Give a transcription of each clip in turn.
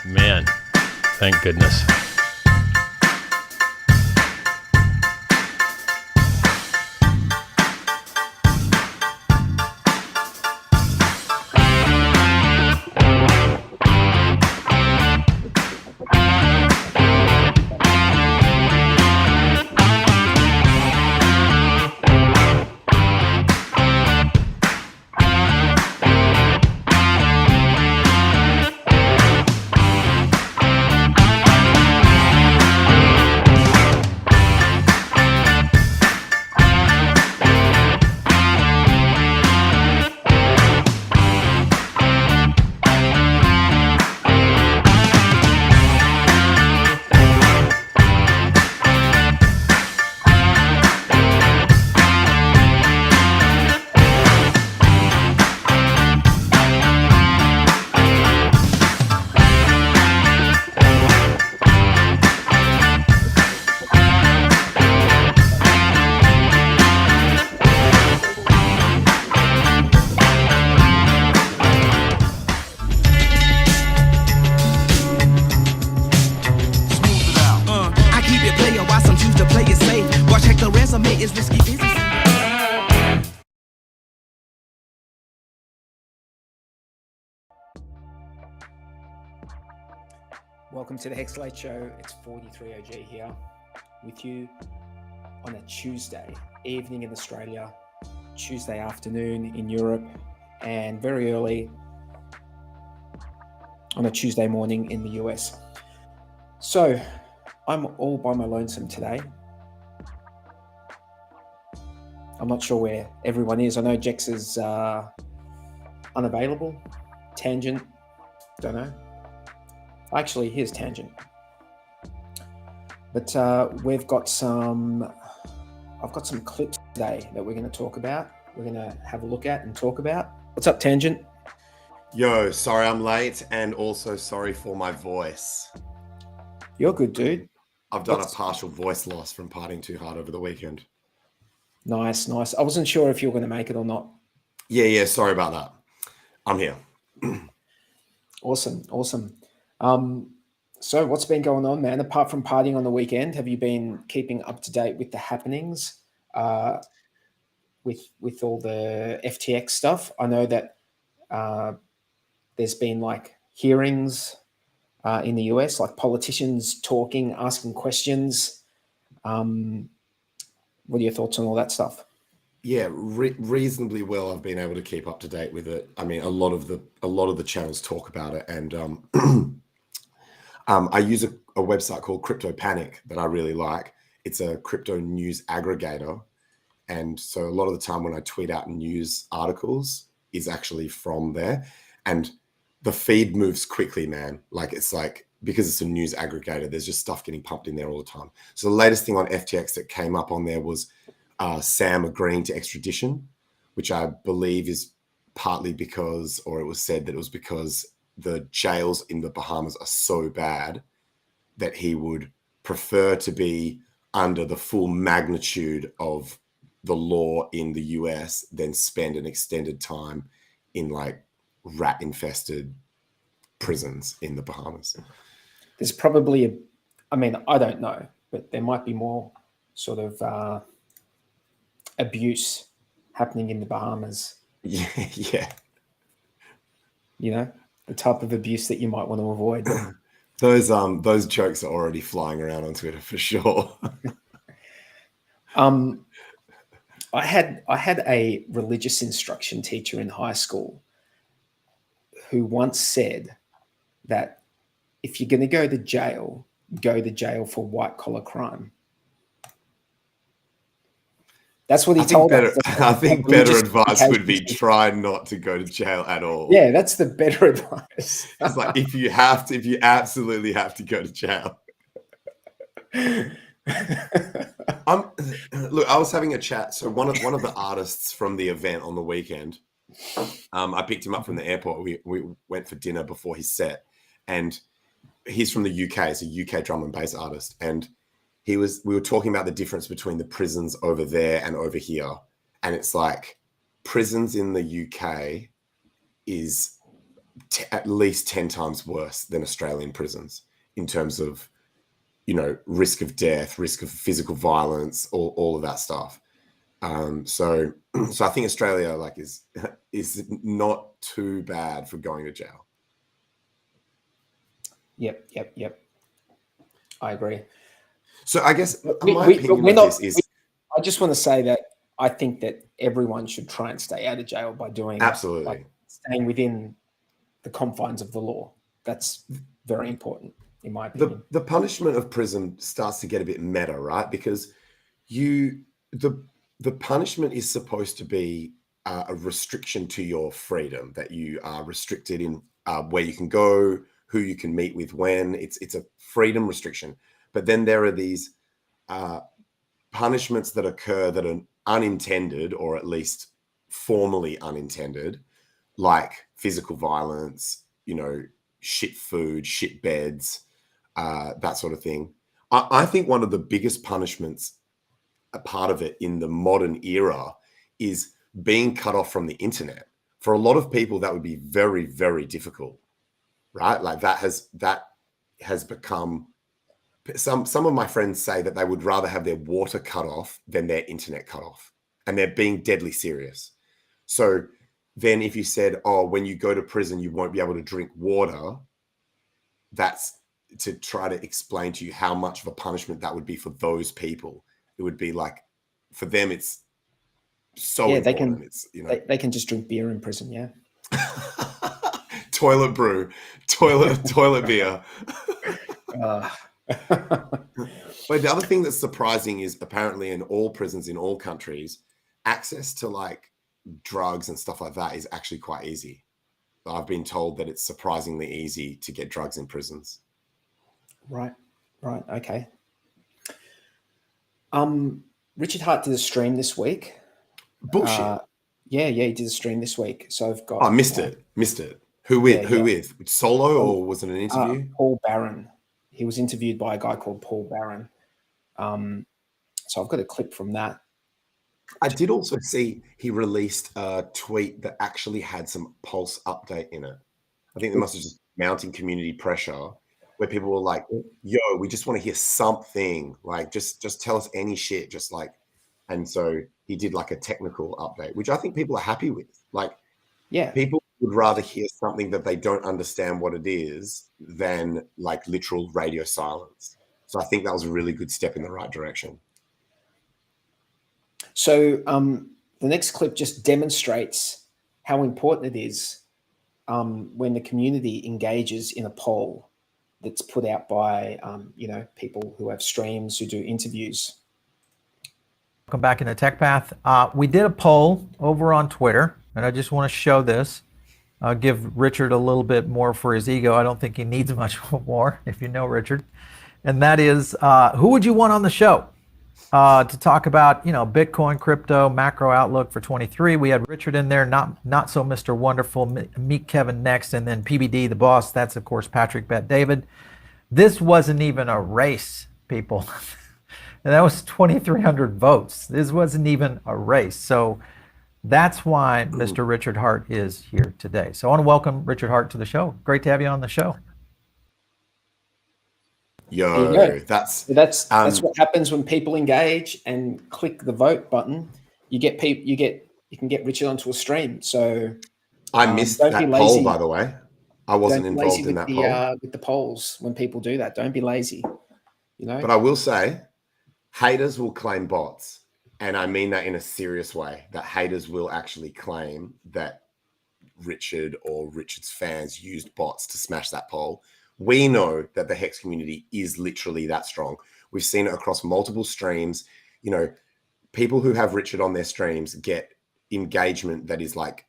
Man, thank goodness. Welcome to the HEX Late Show. It's 43OG here with you on a Tuesday evening in Australia, Tuesday afternoon in Europe, and very early on a Tuesday morning in the US. So I'm all by my lonesome today. I'm not sure where everyone is. I know Jex is unavailable. Tangent, don't know. Actually, here's Tangent. But I've got some clips today that we're going to talk about. We're going to have a look at and talk about. What's up, Tangent? Yo, sorry I'm late, and also sorry for my voice. You're good, dude. I've done a partial voice loss from partying too hard over the weekend. Nice. I wasn't sure if you were going to make it or not. Yeah, sorry about that. I'm here. Awesome. So what's been going on, man? Apart from partying on the weekend, have you been keeping up to date with the happenings with all the FTX stuff? I know that there's been like hearings in the US, like politicians talking, asking questions. What are your thoughts on all that stuff? Yeah, reasonably well. I've been able to keep up to date with it. I mean, a lot of the channels talk about it, and I use a website called Crypto Panic that I really like. It's a crypto news aggregator, and so a lot of the time when I tweet out news articles is actually from there, and the feed moves quickly, man. It's like because it's a news aggregator, there's just stuff getting pumped in there all the time. So the latest thing on FTX that came up on there was Sam agreeing to extradition, which I believe is partly because, or it was said that it was because the jails in the Bahamas are so bad that he would prefer to be under the full magnitude of the law in the US than spend an extended time in like rat-infested prisons in the Bahamas. There's probably I don't know, but there might be more sort of abuse happening in the Bahamas. Yeah. You know, the type of abuse that you might want to avoid. Those jokes are already flying around on Twitter for sure. I had a religious instruction teacher in high school who once said that if you're going to go to jail for white collar crime. That's what he told us. I think better advice would be try not to go to jail at all. Yeah, that's the better advice. It's like if you absolutely have to go to jail. Look, I was having a chat. So one of the artists from the event on the weekend, I picked him up from the airport. We went for dinner before his set, and he's from the UK. He's a UK drum and bass artist, and we were talking about the difference between the prisons over there and over here. and it's like prisons in the UK is at least 10 times worse than Australian prisons in terms of, you know, risk of death, risk of physical violence, all of that stuff. So I think Australia like is not too bad for going to jail. Yep. I agree. So I guess my opinion of this is, I just want to say that I think that everyone should try and stay out of jail by doing absolutely, like staying within the confines of the law. That's very important, in my opinion. the punishment of prison starts to get a bit meta, right? Because the punishment is supposed to be a restriction to your freedom, that you are restricted in where you can go, who you can meet with, when. It's a freedom restriction. But then there are these punishments that occur that are unintended, or at least formally unintended, like physical violence, you know, shit food, shit beds, that sort of thing. I think one of the biggest punishments, a part of it in the modern era, is being cut off from the internet. For a lot of people, that would be very, very difficult, right? Like that has become, some of my friends say that they would rather have their water cut off than their internet cut off, and they're being deadly serious. So then if you said, oh, when you go to prison, you won't be able to drink water, that's to try to explain to you how much of a punishment that would be for those people. It would be like, for them, it's so important. It's, you know, they can just drink beer in prison. Yeah. Toilet brew, toilet beer. But the other thing that's surprising is apparently in all prisons in all countries, access to like drugs and stuff like that is actually quite easy. I've been told that it's surprisingly easy to get drugs in prisons. Right. Okay. Richard Hart did a stream this week. Bullshit. Yeah, he did a stream this week. So I've got. I missed it. Who with? Who with? Solo, or was it an interview? Paul Barron. He was interviewed by a guy called Paul Barron. So I've got a clip from that. I did also see he released a tweet that actually had some Pulse update in it. I think there must have just mounting community pressure, where people were like, yo, we just want to hear something, like just tell us any shit, just like. And so he did like a technical update, which I think people are happy with. Like, yeah, people would rather hear something that they don't understand what it is than like literal radio silence. So I think that was a really good step in the right direction. So the next clip just demonstrates how important it is when the community engages in a poll that's put out by people who have streams, who do interviews. Welcome back into Tech Path. We did a poll over on Twitter, and I just want to show this. I'll give Richard a little bit more for his ego. I don't think he needs much more, if you know Richard. And that is, who would you want on the show to talk about, Bitcoin, crypto, macro outlook for 23? We had Richard in there, not so Mr. Wonderful. Meet Kevin next, and then PBD, the boss. That's, of course, Patrick Bet David. This wasn't even a race, people. And that was 2,300 votes. This wasn't even a race. So that's why Mr. Richard Hart is here today. So I want to welcome Richard Hart to the show. Great to have you on the show. Yo, that's what happens when people engage and click the vote button. You can get Richard onto a stream. So I missed that poll, by the way. I wasn't involved in that poll. With the polls, when people do that, don't be lazy. But I will say, haters will claim bots, and I mean that in a serious way. That haters will actually claim that Richard or Richard's fans used bots to smash that poll. We know that the HEX community is literally that strong. We've seen it across multiple streams. People who have Richard on their streams get engagement that is like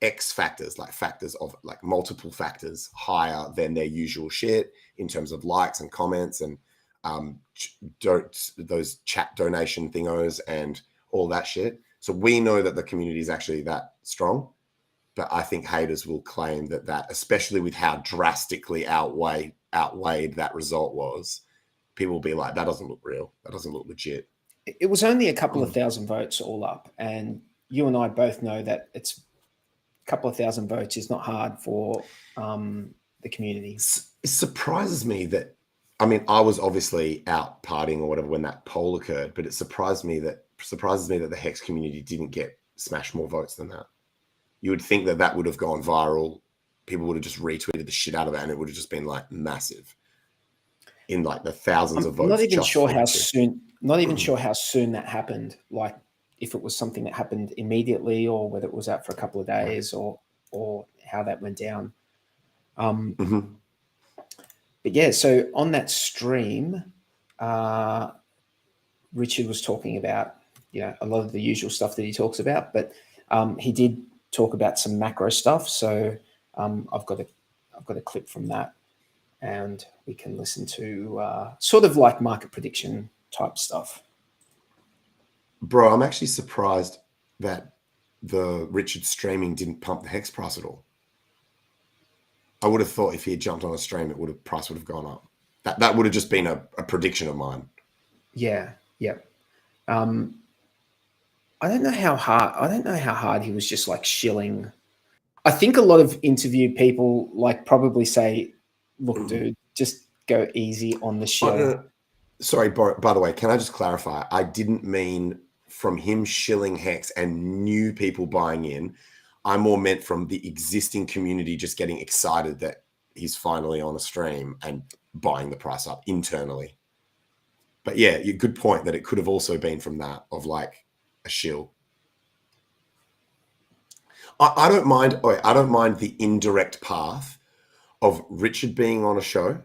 X factors, like factors of like multiple factors higher than their usual shit in terms of likes and comments and those chat donation thingos and all that shit. So we know that the community is actually that strong. But I think haters will claim that, especially with how drastically outweighed that result was, people will be like, that doesn't look real. That doesn't look legit. it was only a couple of thousand votes all up, and you and I both know that it's a couple of thousand votes is not hard for the community. It surprises me that, I mean, I was obviously out partying or whatever when that poll occurred, but it surprises me that the HEX community didn't get smashed more votes than that. You would think that that would have gone viral. People would have just retweeted the shit out of it, and it would have just been like massive in like the thousands of votes. Not even sure how soon. Not even sure how soon that happened. Like if it was something that happened immediately, or whether it was out for a couple of days, or how that went down. But yeah, so on that stream, Richard was talking about, you know, a lot of the usual stuff that he talks about, but he did talk about some macro stuff. So I've got a clip from that, and we can listen to sort of like market prediction type stuff. Bro, I'm actually surprised that the Richard streaming didn't pump the HEX price at all. I would have thought if he had jumped on a stream, price would have gone up. That would have just been a prediction of mine. Yeah. I don't know how hard he was just like shilling. I think a lot of interviewed people like probably say, look, dude, just go easy on the shill. Sorry, by the way, can I just clarify? I didn't mean from him shilling HEX and new people buying in. I more meant from the existing community just getting excited that he's finally on a stream and buying the price up internally. But yeah, good point that it could have also been from that of like a shill. I don't mind. I don't mind the indirect path of Richard being on a show,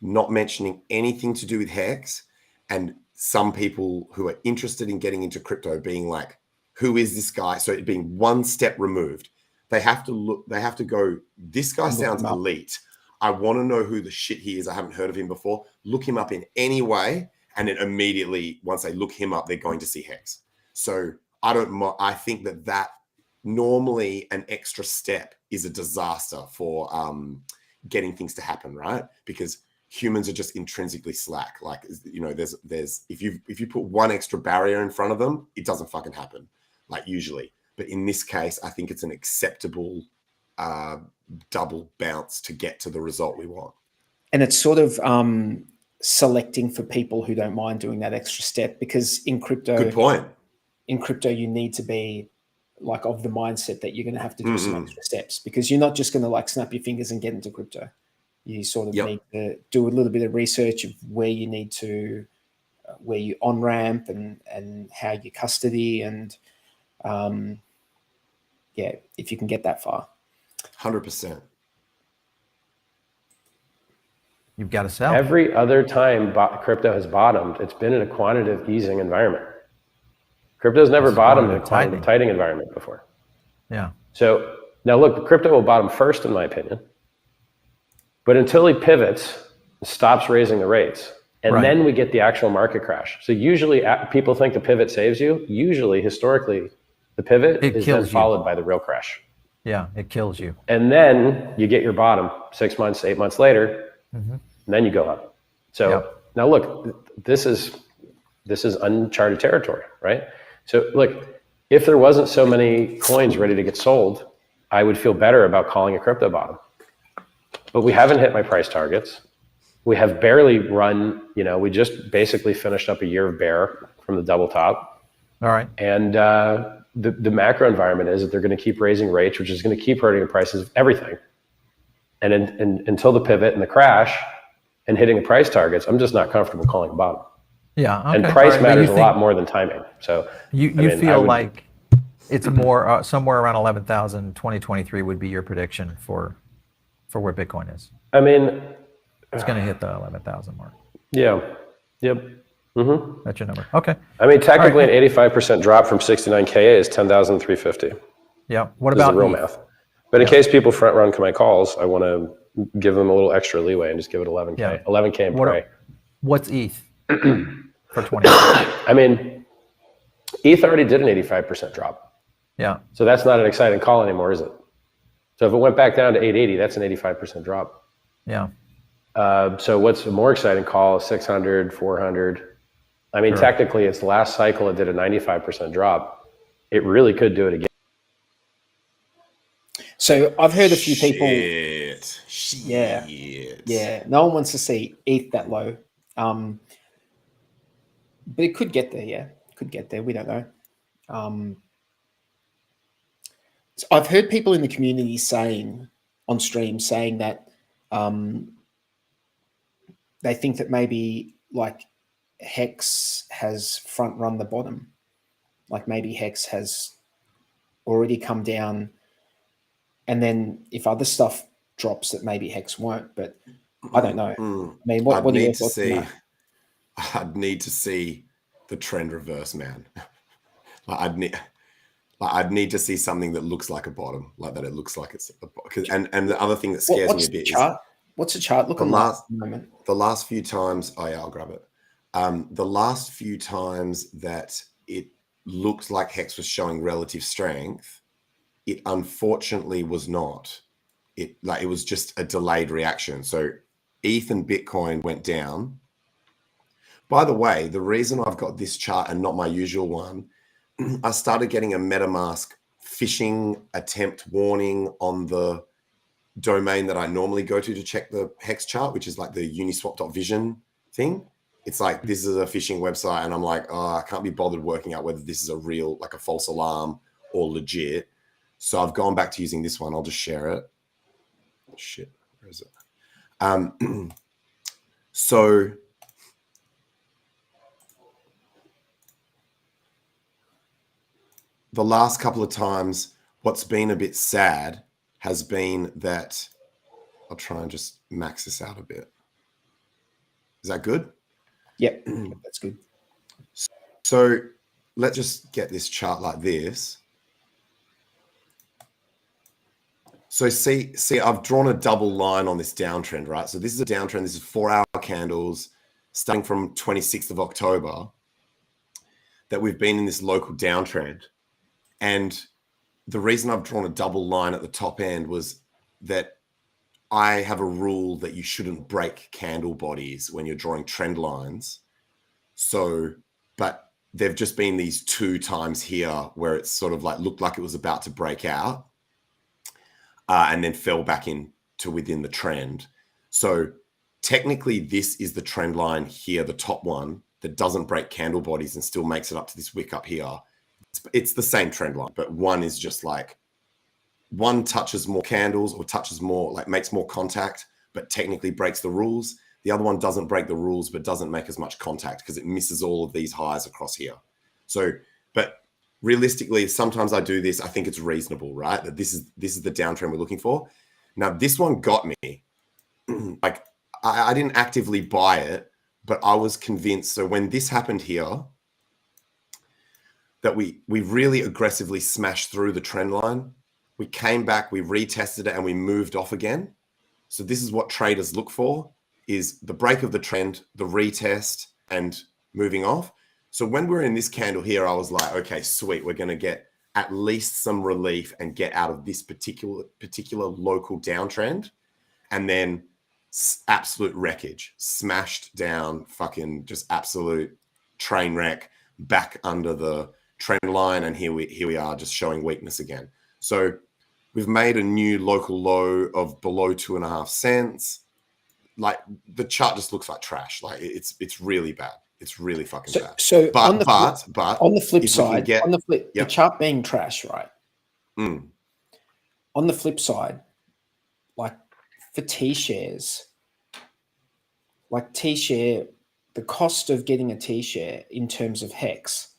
not mentioning anything to do with HEX, and some people who are interested in getting into crypto being like, who is this guy? So it being one step removed. They have to look, they have to go, this guy sounds elite. I want to know who the shit he is. I haven't heard of him before. Look him up in any way. And then immediately, once they look him up, they're going to see HEX. So I think that normally an extra step is a disaster for getting things to happen, right? Because humans are just intrinsically slack. Like, you know, there's if you put one extra barrier in front of them, it doesn't fucking happen, like usually. But in this case, I think it's an acceptable double bounce to get to the result we want. And it's sort of selecting for people who don't mind doing that extra step, because in crypto, good point. In crypto, you need to be like of the mindset that you're going to have to do some extra steps, because you're not just going to like snap your fingers and get into crypto. You sort of need to do a little bit of research of where you need to, where you on ramp and how you custody, and if you can get that far. 100%. You've got to sell. Every other time crypto has bottomed, it's been in a quantitative easing environment. Crypto's never bottomed in a quantitative tightening environment before. Yeah. So now look, crypto will bottom first, in my opinion. But until he pivots, stops raising the rates, and then we get the actual market crash. So usually people think the pivot saves you. Usually, historically, the pivot is then followed by the real crash. Yeah, it kills you. And then you get your bottom 6 months, 8 months later, and then you go up. So now look, this is uncharted territory, right? So look, if there wasn't so many coins ready to get sold, I would feel better about calling a crypto bottom. But we haven't hit my price targets. We have barely run, we just basically finished up a year of bear from the double top. All right. And the macro environment is that they're going to keep raising rates, which is going to keep hurting the prices of everything. And until the pivot and the crash and hitting the price targets, I'm just not comfortable calling a bottom. Yeah. Okay. And price matters a lot more than timing. So you feel like it's more somewhere around 11,000, 2023 would be your prediction for where Bitcoin is. I mean, it's going to hit the 11,000 mark. Yeah. Yep. Mm-hmm. That's your number. Okay. I mean, technically an 85% drop from 69K is 10,350. Yeah. What about the real math? But in case people front run my calls, I want to give them a little extra leeway and just give it 11K. Yeah. 11K and pray. What's ETH for 20? I mean, ETH already did an 85% drop. Yeah. So that's not an exciting call anymore, is it? So if it went back down to 880, that's an 85% drop. Yeah. So what's a more exciting call? 600, 400. I mean, technically, its last cycle, it did a 95% drop. It really could do it again. So I've heard a few people. Yeah. No one wants to see ETH that low. But it could get there. Yeah, it could get there. We don't know. So I've heard people in the community saying on stream that they think that maybe like HEX has front run the bottom. Like maybe HEX has already come down, and then if other stuff drops, that maybe HEX won't. But I don't know. I mean, what do you think? I'd need to see the trend reverse, man. I'd need to see something that looks like a bottom, like that. It looks like it's and the other thing that scares me a bit is what's the chart looking like at the moment? The last few times, I'll grab it. The last few times that it looked like HEX was showing relative strength, it unfortunately was not. It was just a delayed reaction. So ETH and Bitcoin went down. By the way, the reason I've got this chart and not my usual one, I started getting a MetaMask phishing attempt warning on the domain that I normally go to check the HEX chart, which is like the uniswap.vision thing. It's like, this is a phishing website. And I'm like, oh, I can't be bothered working out whether this is a real, like a false alarm or legit. So I've gone back to using this one. I'll just share it. Shit, where is it? So the last couple of times, what's been a bit sad has been that, I'll try and just max this out a bit. Is that good? Yep, that's good. So let's just get this chart like this. So see, I've drawn a double line on this downtrend, right? So this is a downtrend. This is 4-hour candles starting from 26th of October that we've been in this local downtrend. And the reason I've drawn a double line at the top end was that I have a rule that you shouldn't break candle bodies when you're drawing trend lines. So, but there've just been these 2 times here where it's sort of like looked like it was about to break out and then fell back into within the trend. So technically this is the trend line here, the top one that doesn't break candle bodies and still makes it up to this wick up here. It's the same trend line, but one is just like, one touches more candles or touches more, like makes more contact, but technically breaks the rules. The other one doesn't break the rules, but doesn't make as much contact because it misses all of these highs across here. So, but realistically, sometimes I do this. I think it's reasonable, right? That this is the downtrend we're looking for. Now, this one got me. Like, I didn't actively buy it, but I was convinced. So when this happened here, that we really aggressively smashed through the trend line. We came back, we retested it, and we moved off again. So this is what traders look for, is the break of the trend, the retest, and moving off. So when we're in this candle here, I was like, okay, sweet. We're going to get at least some relief and get out of this particular local downtrend. And then absolute wreckage, smashed down, fucking just absolute train wreck back under the trend line. And here we are just showing weakness again. So we've made a new local low of below 2.5 cents. Like the chart just looks like trash. Like it's really bad. It's really fucking bad. So but on the flip side, the chart being trash, right? On the flip side, like for T-shares, like T-share, the cost of getting a T-share in terms of HEX,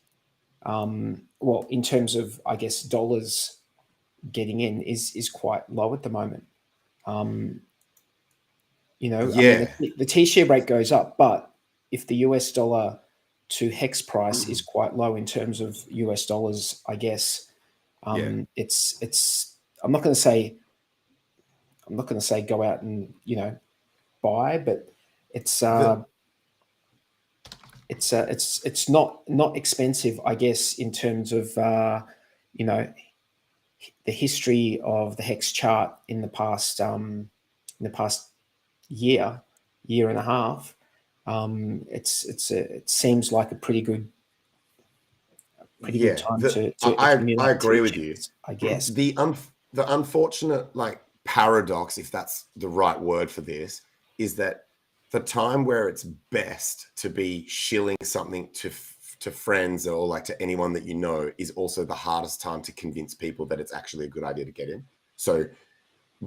well, in terms of, I guess, dollars getting in is quite low at the moment. You know, yeah. I mean, the T-share rate goes up, but if the US dollar to HEX price is quite low in terms of US dollars, I guess, it's I'm not going to say go out and, you know, buy, but it's not expensive, I guess, in terms of you know, the history of the HEX chart in the past year and a half. it seems like a pretty good time to I agree with you. I guess. The unfortunate paradox, if that's the right word for this, is that the time where it's best to be shilling something to friends or to anyone that you know is also the hardest time to convince people that it's actually a good idea to get in. So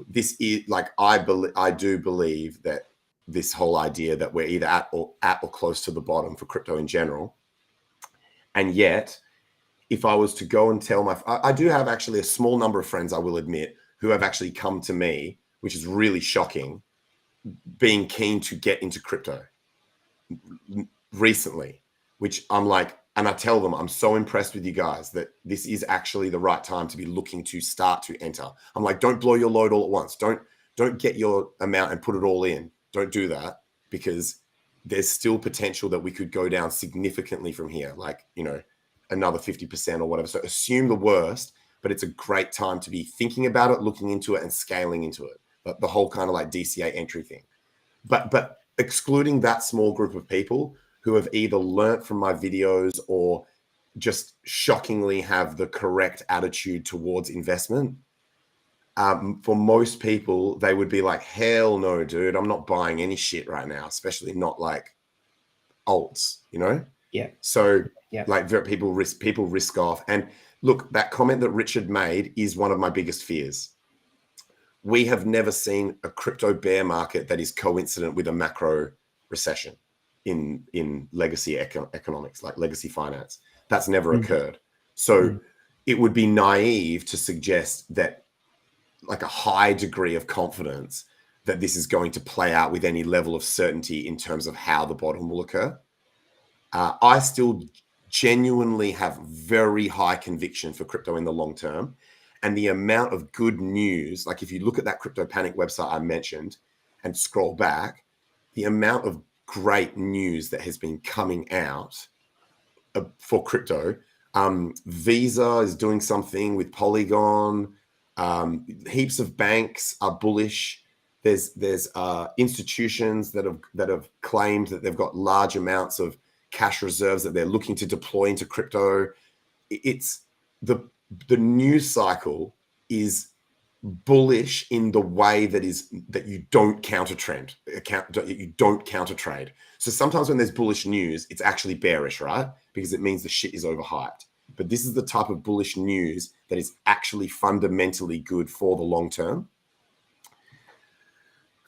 this is I do believe that this whole idea that we're either at or close to the bottom for crypto in general. And yet, if I was to go and tell I do have actually a small number of friends, I will admit, who have actually come to me, which is really shocking, being keen to get into crypto recently, which I'm like, and I tell them, I'm so impressed with you guys that this is actually the right time to be looking to start to enter. I'm like, don't blow your load all at once. Don't get your amount and put it all in. Don't do that, because there's still potential that we could go down significantly from here, another 50% or whatever. So assume the worst, but it's a great time to be thinking about it, looking into it, and scaling into it. The whole kind of DCA entry thing. But excluding that small group of people who have either learnt from my videos or just shockingly have the correct attitude towards investment, for most people, they would be like, hell no, dude, I'm not buying any shit right now, especially not alts, Yeah. So people risk off. And look, that comment that Richard made is one of my biggest fears. We have never seen a crypto bear market that is coincident with a macro recession in legacy economics, like legacy finance. That's never occurred. So it would be naive to suggest that a high degree of confidence that this is going to play out with any level of certainty in terms of how the bottom will occur. I still genuinely have very high conviction for crypto in the long term. And the amount of good news, if you look at that Crypto Panic website I mentioned and scroll back, the amount of great news that has been coming out for crypto. Visa is doing something with Polygon. Heaps of banks are bullish. There's institutions that have claimed that they've got large amounts of cash reserves that they're looking to deploy into crypto. It's the news cycle is bullish in the way that you don't counter trend, you don't counter trade. So sometimes when there's bullish news, it's actually bearish, right? Because it means the shit is overhyped. But this is the type of bullish news that is actually fundamentally good for the long term.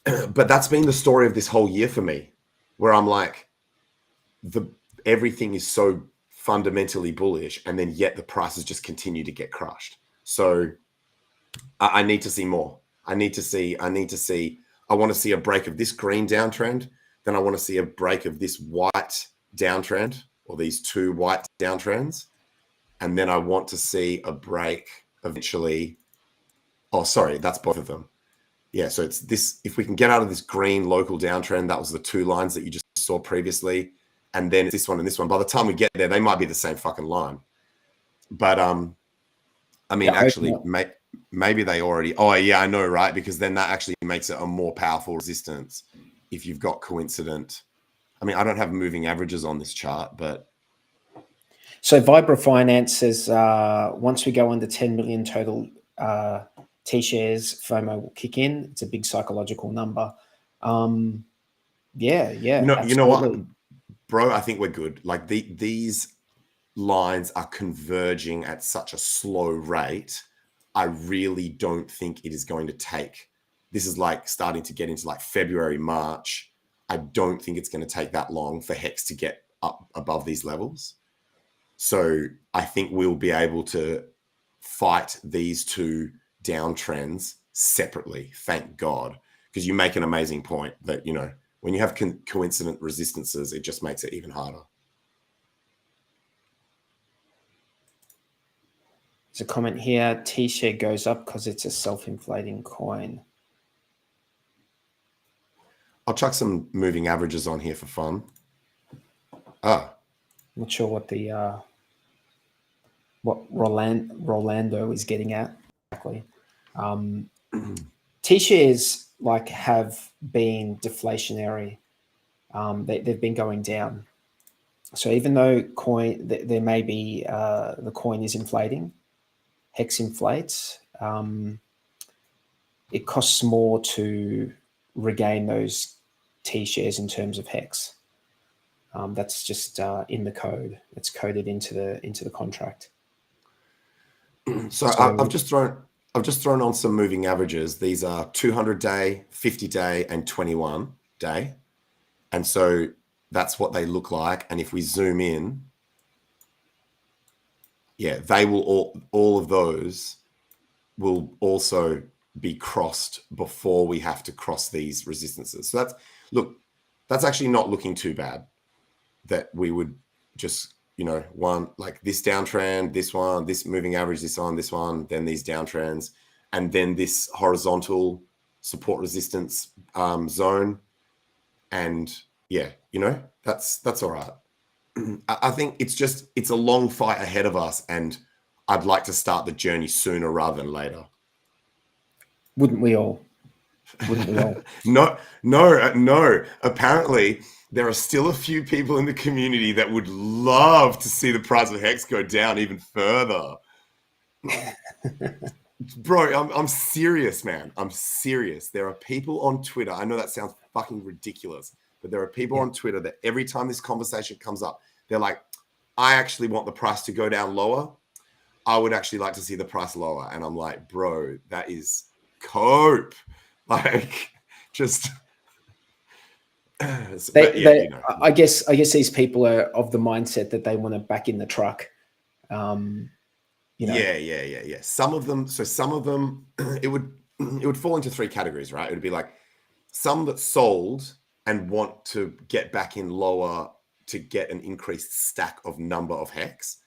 But that's been the story of this whole year for me, where I'm like, everything is so fundamentally bullish, and then yet the prices just continue to get crushed. So I need to see more. I want to see a break of this green downtrend. Then I want to see a break of this white downtrend, or these two white downtrends. And then I want to see a break eventually. Oh, sorry, that's both of them. Yeah, so it's this, if we can get out of this green local downtrend, that was the two lines that you just saw previously. And then it's this one and this one. By the time we get there, they might be the same fucking line. But actually, maybe they already. Oh yeah, I know, right? Because then that actually makes it a more powerful resistance if you've got coincident. I don't have moving averages on this chart, but so Vibra Finance says once we go under 10 million total T-shares, FOMO will kick in. It's a big psychological number. Yeah. You know what, bro? I think we're good. These lines are converging at such a slow rate. I really don't think it is going to take. This is starting to get into February, March. I don't think it's going to take that long for HEX to get up above these levels. So I think we'll be able to fight these two downtrends separately. Thank God. Because you make an amazing point that, when you have coincident resistances, it just makes it even harder. There's a comment here, T-share goes up because it's a self-inflating coin. I'll chuck some moving averages on here for fun. Not sure what what Rolando is getting at exactly. T-shares have been deflationary they've been going down. So even though there may be the coin is inflating, HEX inflates, it costs more to regain those T shares in terms of HEX. That's just in the code. It's coded into the contract. So I've just thrown on some moving averages. These are 200-day, 50-day, and 21-day, and so that's what they look like. And if we zoom in, yeah, they will all of those will also be crossed before we have to cross these resistances. So that's actually not looking too bad. That we would just, one like this downtrend, this one, this moving average, this one, then these downtrends, and then this horizontal support resistance zone. And yeah, that's all right. I think it's a long fight ahead of us, and I'd like to start the journey sooner rather than later. Wouldn't we all? No. Apparently, there are still a few people in the community that would love to see the price of HEX go down even further. Bro, I'm serious, man. I'm serious. There are people on Twitter. I know that sounds fucking ridiculous, but there are people on Twitter that every time this conversation comes up, they're like, I actually want the price to go down lower. I would actually like to see the price lower. And I'm like, bro, that is cope. Like, just... I guess these people are of the mindset that they want to back in the truck. Yeah. Some of them, it would fall into three categories, right? It would be like some that sold and want to get back in lower to get an increased stack of number of HEX.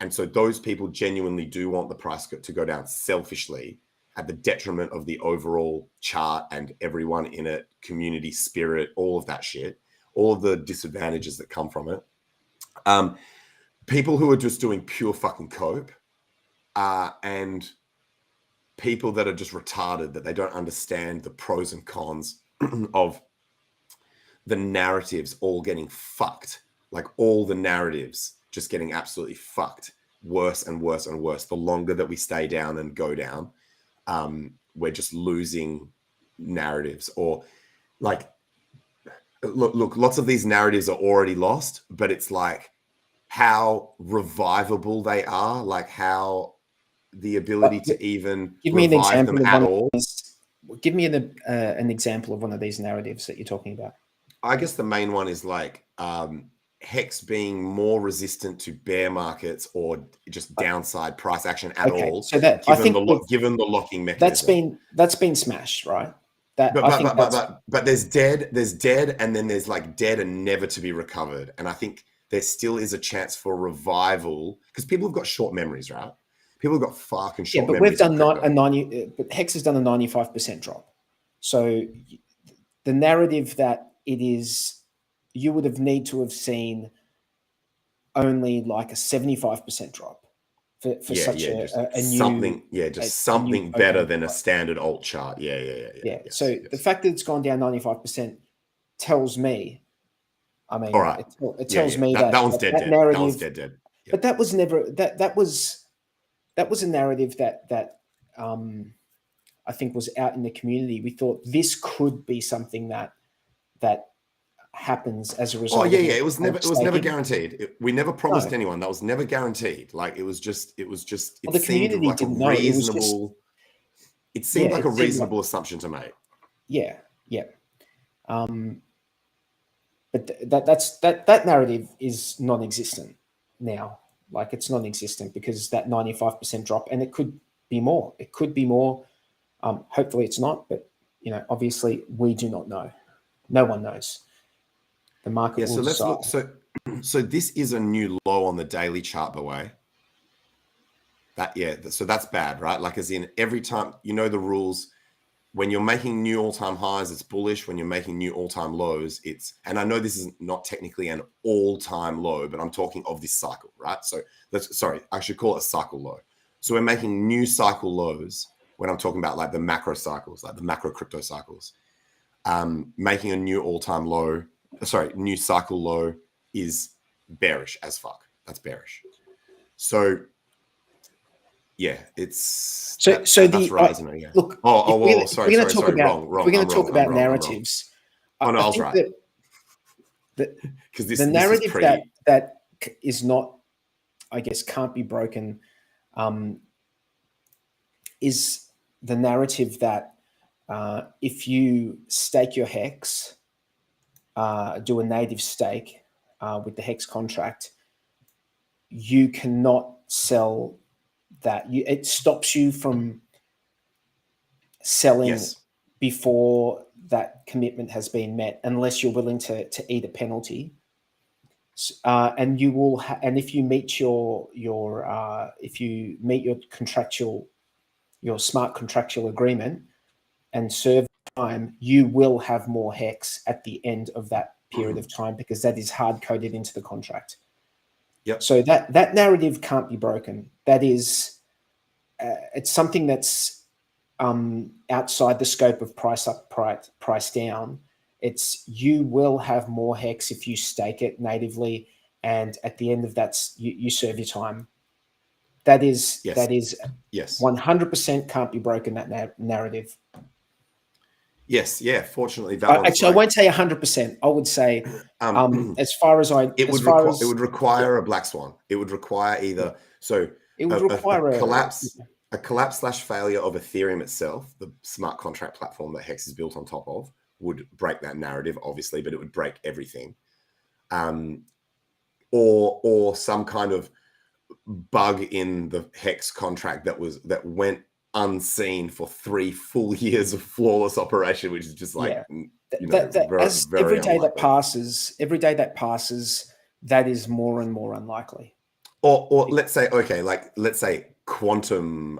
And so those people genuinely do want the price to go down selfishly at the detriment of the overall chart and everyone in it, community spirit, all of that shit, all of the disadvantages that come from it. People who are just doing pure fucking cope, and people that are just retarded, that they don't understand the pros and cons of the narratives all getting fucked, like all the narratives just getting absolutely fucked, worse and worse and worse. The longer that we stay down and go down, we're just losing narratives. Or like, look, lots of these narratives are already lost, but it's like how revivable they are, like how the ability to even give me an example them at all. Give me an example of one of these narratives that you're talking about. I guess the main one is like HEX being more resistant to bear markets or just downside price action at all. So that given the locking mechanism, that's been smashed, right? But there's dead, and then there's like dead and never to be recovered. And I think there still is a chance for revival because people have got short memories, right? People have got fucking short memories. Yeah, but we've done but HEX has done a 95% drop. So the narrative that it is, you would have need to have seen only like a 75% drop for such a new something. Yeah, just something better than a standard alt chart. Yeah. So the fact that it's gone down 95% tells me, I mean, all right. It tells me that one's dead. That narrative, that one's dead. Yeah. But that was never that was a narrative that I think was out in the community. We thought this could be something that happens as a result. Oh yeah. It was never guaranteed. We never promised anyone. That was never guaranteed. Like it was just. It the seemed like a reasonable. It seemed like a reasonable assumption to make. Yeah. But that narrative is non-existent now. Like it's non-existent because that 95% drop, and it could be more. It could be more. Hopefully it's not, but obviously we do not know. No one knows. The market will let's decide. look. So this is a new low on the daily chart, by the way. So that's bad, right? Like as in every time, the rules. When you're making new all-time highs, it's bullish. When you're making new all-time lows, and I know this is not technically an all-time low, but I'm talking of this cycle, right? So I should call it a cycle low. So we're making new cycle lows when I'm talking about like the macro cycles, like the macro crypto cycles. Making a new all-time low new cycle low is bearish as fuck. That's bearish. So yeah, it's that's right, isn't it? Yeah. Look, sorry, wrong. If we're going to talk about I'm wrong. narratives, Oh no, I was right. Because the narrative that is not, I guess, can't be broken, is the narrative that if you stake your HEX, do a native stake with the HEX contract, you cannot sell that. It stops you from selling before that commitment has been met, unless you're willing to eat a penalty. And you will, and if you meet your smart contractual agreement and serve time, you will have more HEX at the end of that period of time, because that is hard coded into the contract. Yep. So that narrative can't be broken. That is, it's something that's outside the scope of price up, price down. It's, you will have more HEX if you stake it natively, and at the end of that, you serve your time. That is 100% can't be broken, that narrative. Yes, yeah. Fortunately, that actually, I won't say 100%. I would say, as far as I, it would require a black swan. It would require either a collapse/failure of Ethereum itself, the smart contract platform that HEX is built on top of, would break that narrative, obviously, but it would break everything. Or some kind of bug in the HEX contract that went unseen for 3 full years of flawless operation, which is just like, every day that passes, that is more and more unlikely. Or let's say quantum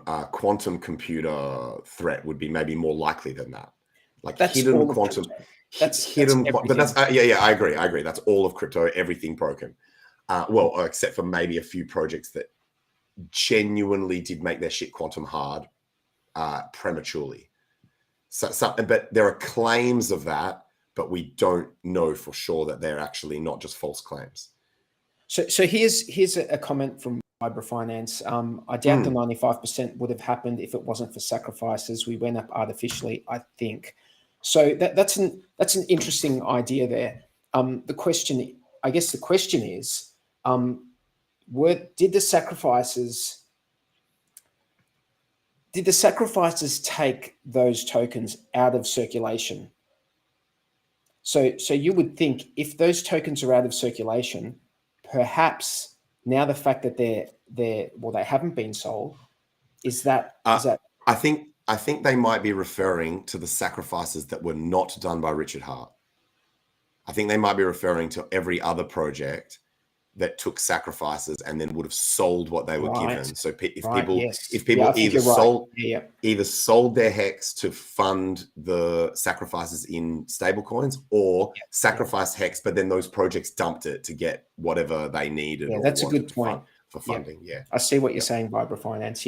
computer threat would be maybe more likely than that. Like that's hidden quantum, but that's I agree. That's all of crypto, everything broken. Well, except for maybe a few projects that genuinely did make their shit quantum hard prematurely. But there are claims of that, but we don't know for sure that they're actually not just false claims. So here's a comment from Vibra Finance. I doubt the 95% would have happened if it wasn't for sacrifices. We went up artificially, I think. So that's an interesting idea there. The question is, did the sacrifices take those tokens out of circulation? So you would think, if those tokens are out of circulation, perhaps now the fact that they haven't been sold, is that I think they might be referring to the sacrifices that were not done by Richard Hart. I think they might be referring to every other project that took sacrifices and then would have sold what they were given. So if people either sold their HEX to fund the sacrifices in stablecoins, or sacrificed HEX, but then those projects dumped it to get whatever they needed. Yeah, that's a good point for funding. Yeah, I see what you're saying, Vibra Finance.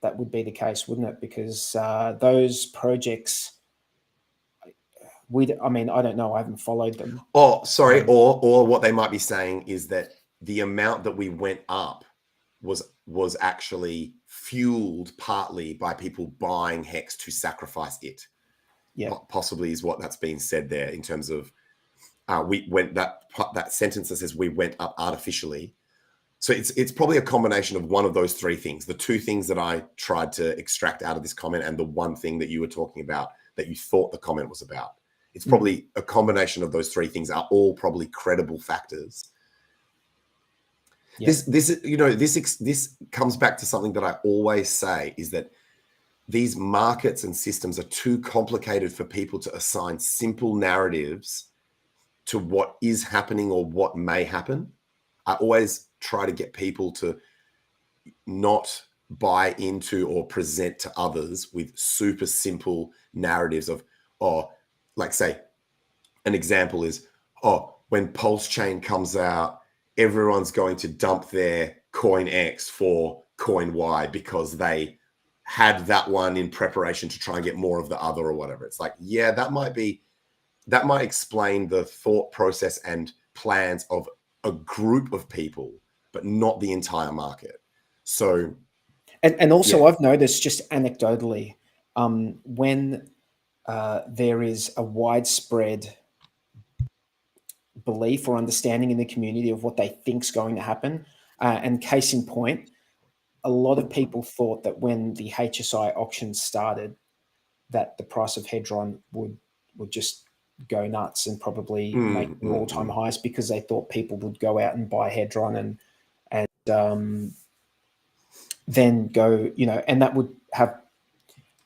That would be the case, wouldn't it? Because those projects, I don't know. I haven't followed them. Oh, sorry. Or what they might be saying is that the amount that we went up was actually fueled partly by people buying HEX to sacrifice it. Yeah, possibly is what that's being said there, in terms of that sentence that says we went up artificially. So it's probably a combination of one of those three things. The two things that I tried to extract out of this comment, and the one thing that you were talking about that you thought the comment was about. It's probably a combination of those three things are all probably credible factors. Yeah. This comes back to something that I always say, is that these markets and systems are too complicated for people to assign simple narratives to what is happening or what may happen. I always try to get people to not buy into or present to others with super simple narratives of, like, say, an example is, when PulseChain comes out, everyone's going to dump their coin X for coin Y because they had that one in preparation to try and get more of the other or whatever. It's like, yeah, that might be explain the thought process and plans of a group of people, but not the entire market. So, and also I've noticed just anecdotally, when there is a widespread belief or understanding in the community of what they think's going to happen, and case in point, a lot of people thought that when the HSI auction started, that the price of Hedron would just go nuts and probably make all-time highs, because they thought people would go out and buy Hedron and then go, and that would have,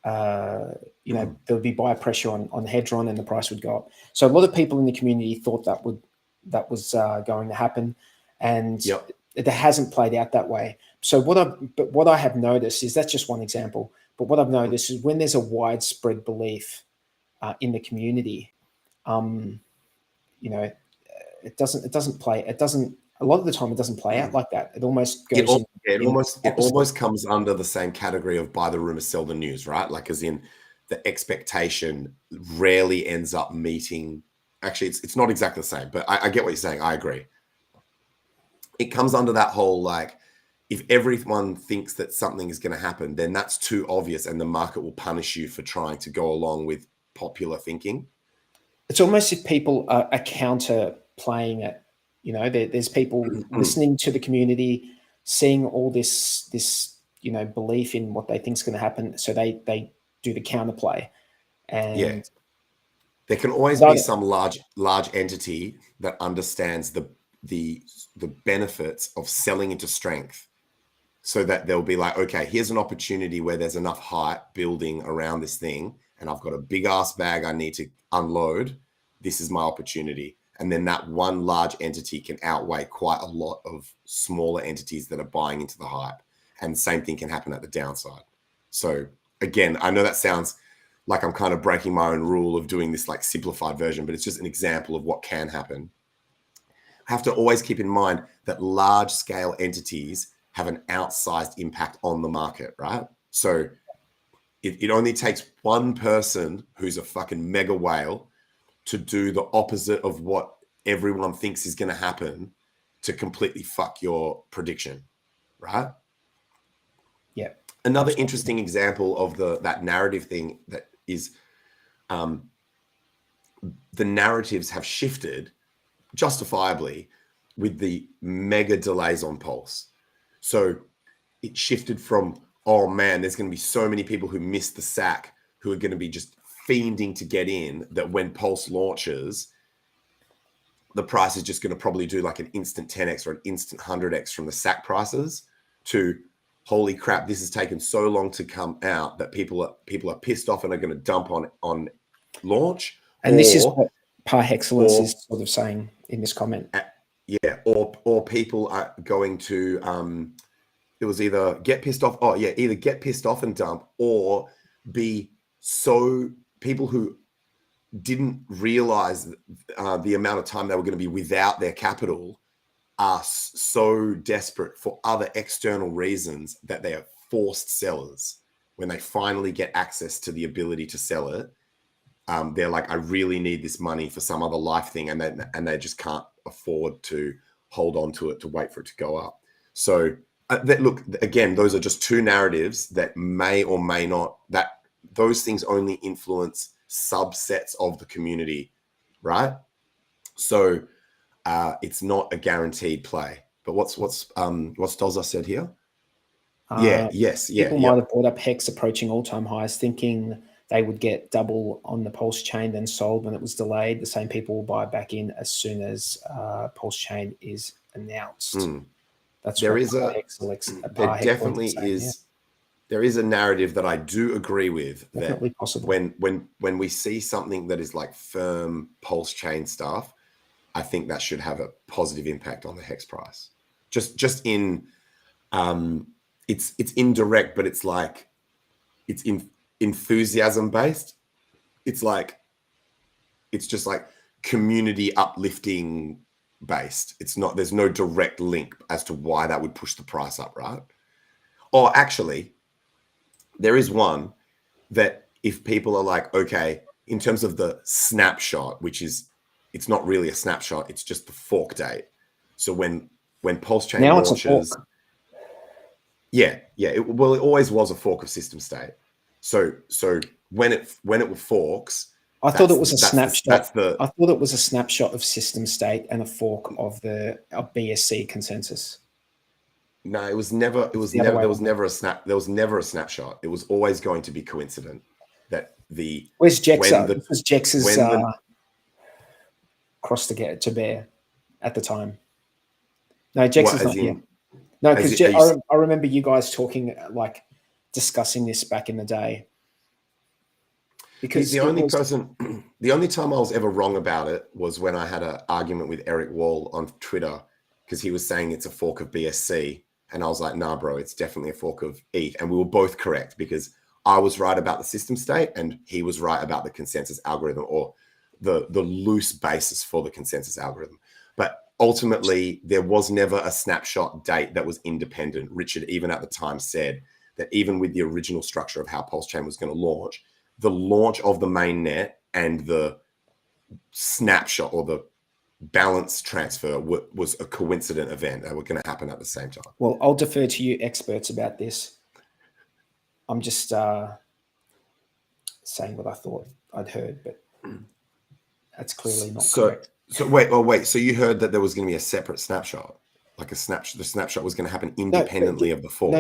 there would be buyer pressure on Hedron and the price would go up. So a lot of people in the community thought that was going to happen, and it hasn't played out that way. So what I have noticed is, that's just one example, but what I've noticed is when there's a widespread belief in the community, it doesn't play a lot of the time it doesn't play out like that. It almost goes it almost comes under the same category of buy the rumor, sell the news, right? Like, as in, the expectation rarely ends up meeting. Actually, it's not exactly the same, but I get what you're saying. I agree. It comes under that whole, like, if everyone thinks that something is going to happen, then that's too obvious, and the market will punish you for trying to go along with popular thinking. It's almost if people are counter playing it. There's people listening to the community, seeing all this belief in what they think is going to happen, so they do the counterplay. And there can always be some large entity that understands the benefits of selling into strength, so that they'll be like, okay, here's an opportunity where there's enough hype building around this thing, and I've got a big ass bag I need to unload. This is my opportunity. And then that one large entity can outweigh quite a lot of smaller entities that are buying into the hype. And the same thing can happen at the downside. So again, I know that sounds like I'm kind of breaking my own rule of doing this like simplified version, but it's just an example of what can happen. I have to always keep in mind that large scale entities have an outsized impact on the market, right? So it only takes one person who's a fucking mega whale to do the opposite of what everyone thinks is going to happen to completely fuck your prediction, right? Yeah. Another interesting example of that narrative thing that is, the narratives have shifted justifiably with the mega delays on Pulse. So it shifted from, oh man, there's going to be so many people who missed the sack who are going to be just fiending to get in, that when Pulse launches, the price is just going to probably do like an instant 10x or an instant 100x from the sack prices, to holy crap, this has taken so long to come out that people are pissed off and are going to dump on launch. And this is what Par Excellence is sort of saying in this comment. Or people are going to it was either get pissed off, either get pissed off and dump, or be so people who didn't realize the amount of time they were going to be without their capital are so desperate for other external reasons that they are forced sellers. When they finally get access to the ability to sell it, they're like, I really need this money for some other life thing, and they just can't afford to hold on to it, to wait for it to go up. So look, again, those are just two narratives that may or may not, that those things only influence subsets of the community, right? So it's not a guaranteed play. But what's Doza said here? People might have brought up HEX approaching all-time highs, thinking they would get double on the PulseChain, then sold when it was delayed. The same people will buy back in as soon as PulseChain is announced. That's there what is a there definitely is. There is a narrative that I do agree with, definitely that possible. When we see something that is like firm PulseChain stuff, I think that should have a positive impact on the HEX price. Just in it's indirect, but it's like it's enthusiasm based. It's just like community uplifting based. There's no direct link as to why that would push the price up, right? Or actually, there is one that if people are like, okay, in terms of the snapshot, which is, it's not really a snapshot, it's just the fork date. So when PulseChain now launches, it's a fork. it always was a fork of system state. So when it forks, I thought it was a snapshot. I thought it was a snapshot of system state and a fork of the BSC consensus. No, it was never. It was never. There was never a snap. There was never a snapshot. It was always going to be coincident that the. Where's Jexa? This was Jex's cross to bear at the time. No, Jex's not here. No, because I remember you guys talking, like discussing this back in the day. Because the only time I was ever wrong about it was when I had an argument with Eric Wall on Twitter, because he was saying it's a fork of BSC. And I was like, nah, bro, it's definitely a fork of ETH. And we were both correct, because I was right about the system state and he was right about the consensus algorithm, or the loose basis for the consensus algorithm. But ultimately, there was never a snapshot date that was independent. Richard, even at the time, said that even with the original structure of how PulseChain was going to launch, the launch of the mainnet and the snapshot or the balance transfer was a coincident event that were going to happen at the same time. Well, I'll defer to you experts about this. I'm just saying what I thought I'd heard, but that's clearly not correct. So wait. So you heard that there was going to be a separate snapshot, like a snapshot. The snapshot was going to happen independently of the fork.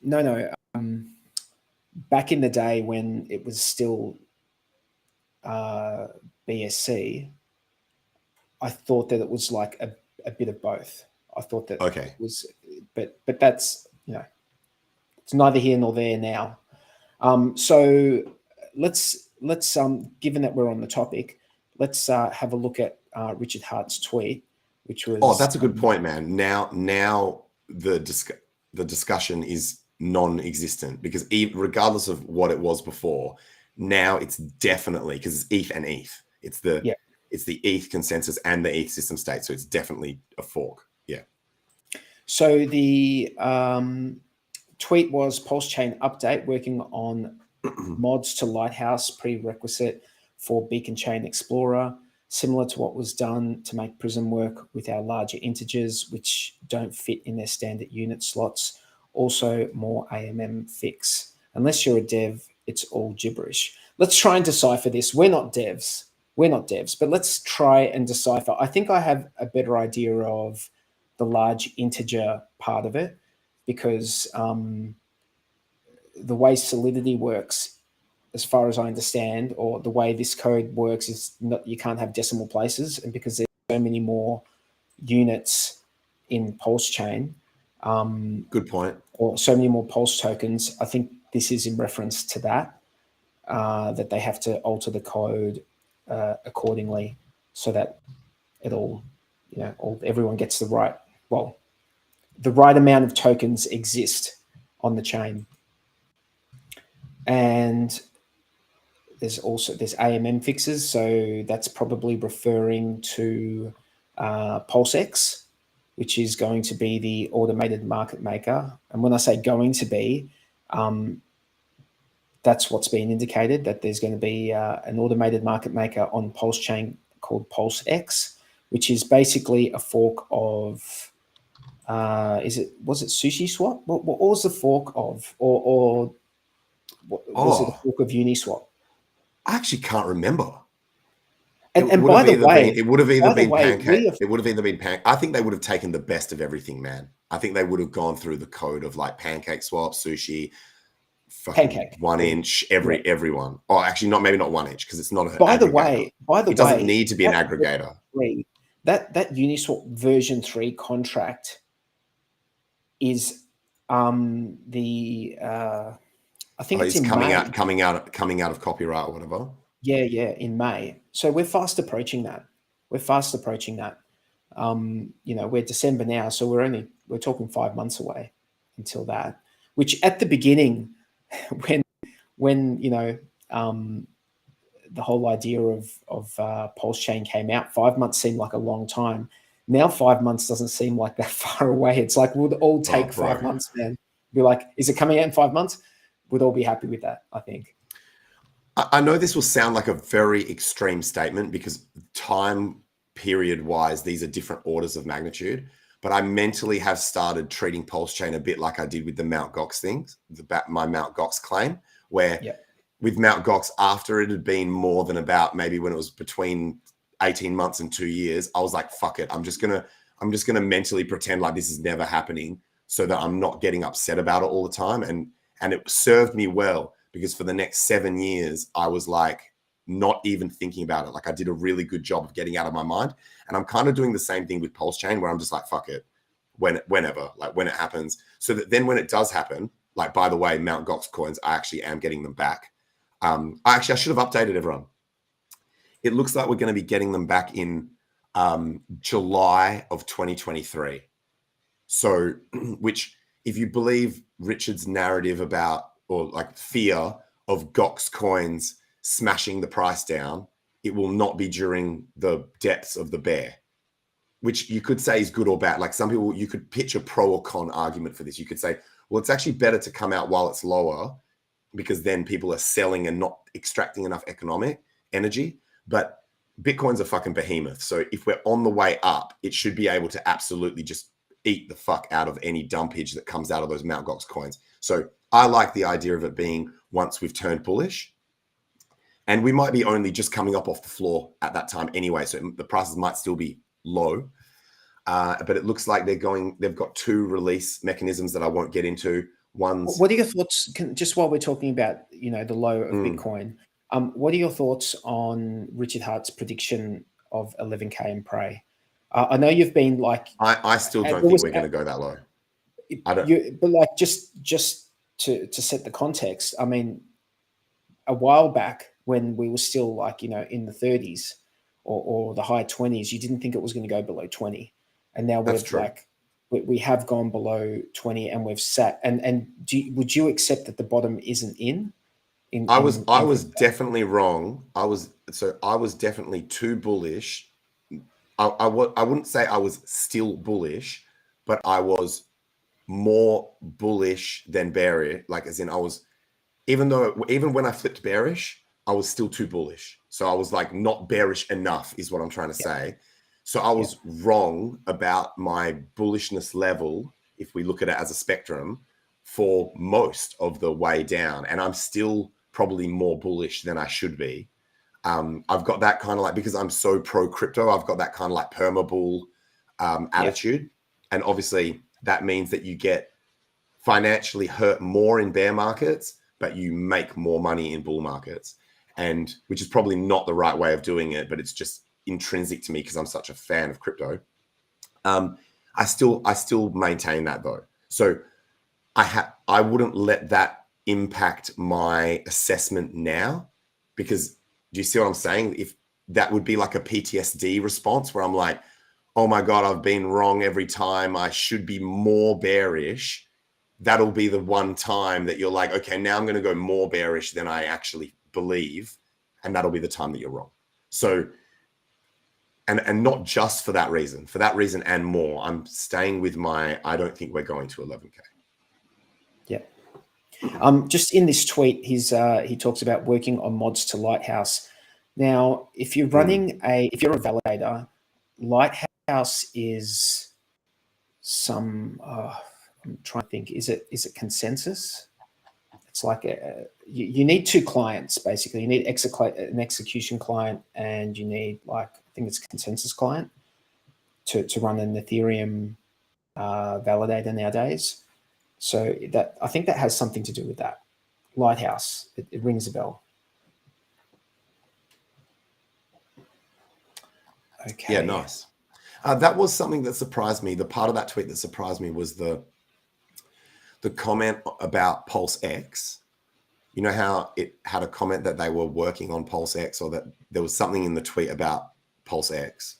No. Back in the day when it was still BSC, I thought that it was like a bit of both. I thought that it was, but that's, it's neither here nor there now. So let's given that we're on the topic, let's have a look at Richard Hart's tweet, which was. Oh, that's a good point, man. Now the discussion is non-existent, because regardless of what it was before, now it's definitely, because it's ETH and ETH. It's the ETH consensus and the ETH system state. So it's definitely a fork. Yeah. So the tweet was PulseChain update, working on mods to Lighthouse, prerequisite for Beacon Chain Explorer, similar to what was done to make Prism work with our larger integers, which don't fit in their standard unit slots. Also more AMM fix. Unless you're a dev, it's all gibberish. Let's try and decipher this. We're not devs, but let's try and decipher. I think I have a better idea of the large integer part of it, because the way Solidity works, as far as I understand, or the way this code works, is not, you can't have decimal places, and because there's so many more units in PulseChain. Good point. Or so many more Pulse tokens. I think this is in reference to that, that they have to alter the code accordingly, so that it all, everyone gets the right amount of tokens exist on the chain. And there's AMM fixes, so that's probably referring to PulseX, which is going to be the automated market maker. And when I say going to be, that's what's been indicated, that there's going to be an automated market maker on PulseChain called PulseX, which is basically a fork of, was it SushiSwap? What was the fork of? Or was it a fork of Uniswap? I actually can't remember. And by the way, it would have either been Pancake. It would have either been Pancake. I think they would have taken the best of everything, man. I think they would have gone through the code of like Pancake Swap, Sushi, Pancake, 1 inch, everyone. Oh, actually, maybe not 1 inch, because it's not. By the way, it doesn't need to be an aggregator. That Uniswap version 3 contract is I think it's coming out of copyright or whatever. Yeah, in May. So we're fast approaching that. We're December now, so we're talking 5 months away until that. Which at the beginning, when the whole idea of PulseChain came out, 5 months seemed like a long time. Now 5 months doesn't seem like that far away. It's like we'd all take 5 months, man. Be like, is it coming out in 5 months? We'd all be happy with that, I think. I know this will sound like a very extreme statement because time period wise, these are different orders of magnitude. But I mentally have started treating PulseChain a bit like I did with the Mt. Gox things, my Mt. Gox claim, where with Mt. Gox, after it had been more than about maybe when it was between 18 months and 2 years, I was like, fuck it. I'm just gonna mentally pretend like this is never happening so that I'm not getting upset about it all the time. And it served me well because for the next 7 years, I was like not even thinking about it. Like I did a really good job of getting out of my mind. And I'm kind of doing the same thing with PulseChain where I'm just like, fuck it, whenever, like when it happens. So that then when it does happen, like, by the way, Mt. Gox coins, I actually am getting them back. I should have updated everyone. It looks like we're going to be getting them back in July of 2023. So, which if you believe Richard's narrative about, or like fear of Gox coins smashing the price down, it will not be during the depths of the bear, which you could say is good or bad. Like some people, you could pitch a pro or con argument for this. You could say, well, it's actually better to come out while it's lower because then people are selling and not extracting enough economic energy. But Bitcoin's a fucking behemoth. So if we're on the way up, it should be able to absolutely just eat the fuck out of any dumpage that comes out of those Mt. Gox coins. So I like the idea of it being once we've turned bullish. And we might be only just coming up off the floor at that time anyway. So the prices might still be low. But it looks like they've got 2 release mechanisms that I won't get into. One's... What are your thoughts, just while we're talking about, the low of Bitcoin, what are your thoughts on Richard Hart's prediction of 11K in Prey? I know you've been like... I still don't think we're going to go that low. I don't. But like just to set the context, I mean, a while back when we were still like, in the 30s or the high 20s, you didn't think it was going to go below 20. And now we have gone below 20 and we've sat. And would you accept that the bottom isn't in? I was definitely wrong. I was definitely too bullish. I wouldn't say I was still bullish, but I was more bullish than bearish. Like as in even when I flipped bearish, I was still too bullish. So I was like not bearish enough is what I'm trying to say. So I was wrong about my bullishness level, if we look at it as a spectrum, for most of the way down. And I'm still probably more bullish than I should be. I've got that kind of like, because I'm so pro crypto, I've got that kind of like perma bull attitude. And obviously that means that you get financially hurt more in bear markets, but you make more money in bull markets. And which is probably not the right way of doing it, but it's just intrinsic to me because I'm such a fan of crypto. I still maintain that though. So I wouldn't let that impact my assessment now, because do you see what I'm saying? If that would be like a PTSD response where I'm like, oh my God, I've been wrong every time. I should be more bearish. That'll be the one time that you're like, okay, now I'm going to go more bearish than I actually believe. And that'll be the time that you're wrong. So, and not just for that reason and more, I'm staying with I don't think we're going to 11K. Yeah. Just in this tweet, he talks about working on mods to Lighthouse. Now, if you're running if you're a validator, Lighthouse is some, I'm trying to think, is it consensus? It's like you need 2 clients, basically. You need an execution client, and you need I think it's a consensus client to run an Ethereum validator nowadays. So I think that has something to do with that. Lighthouse, it rings a bell. Okay. Yeah, nice. That was something that surprised me. The part of that tweet that surprised me was the comment about PulseX. You know how it had a comment that they were working on PulseX, or that there was something in the tweet about PulseX.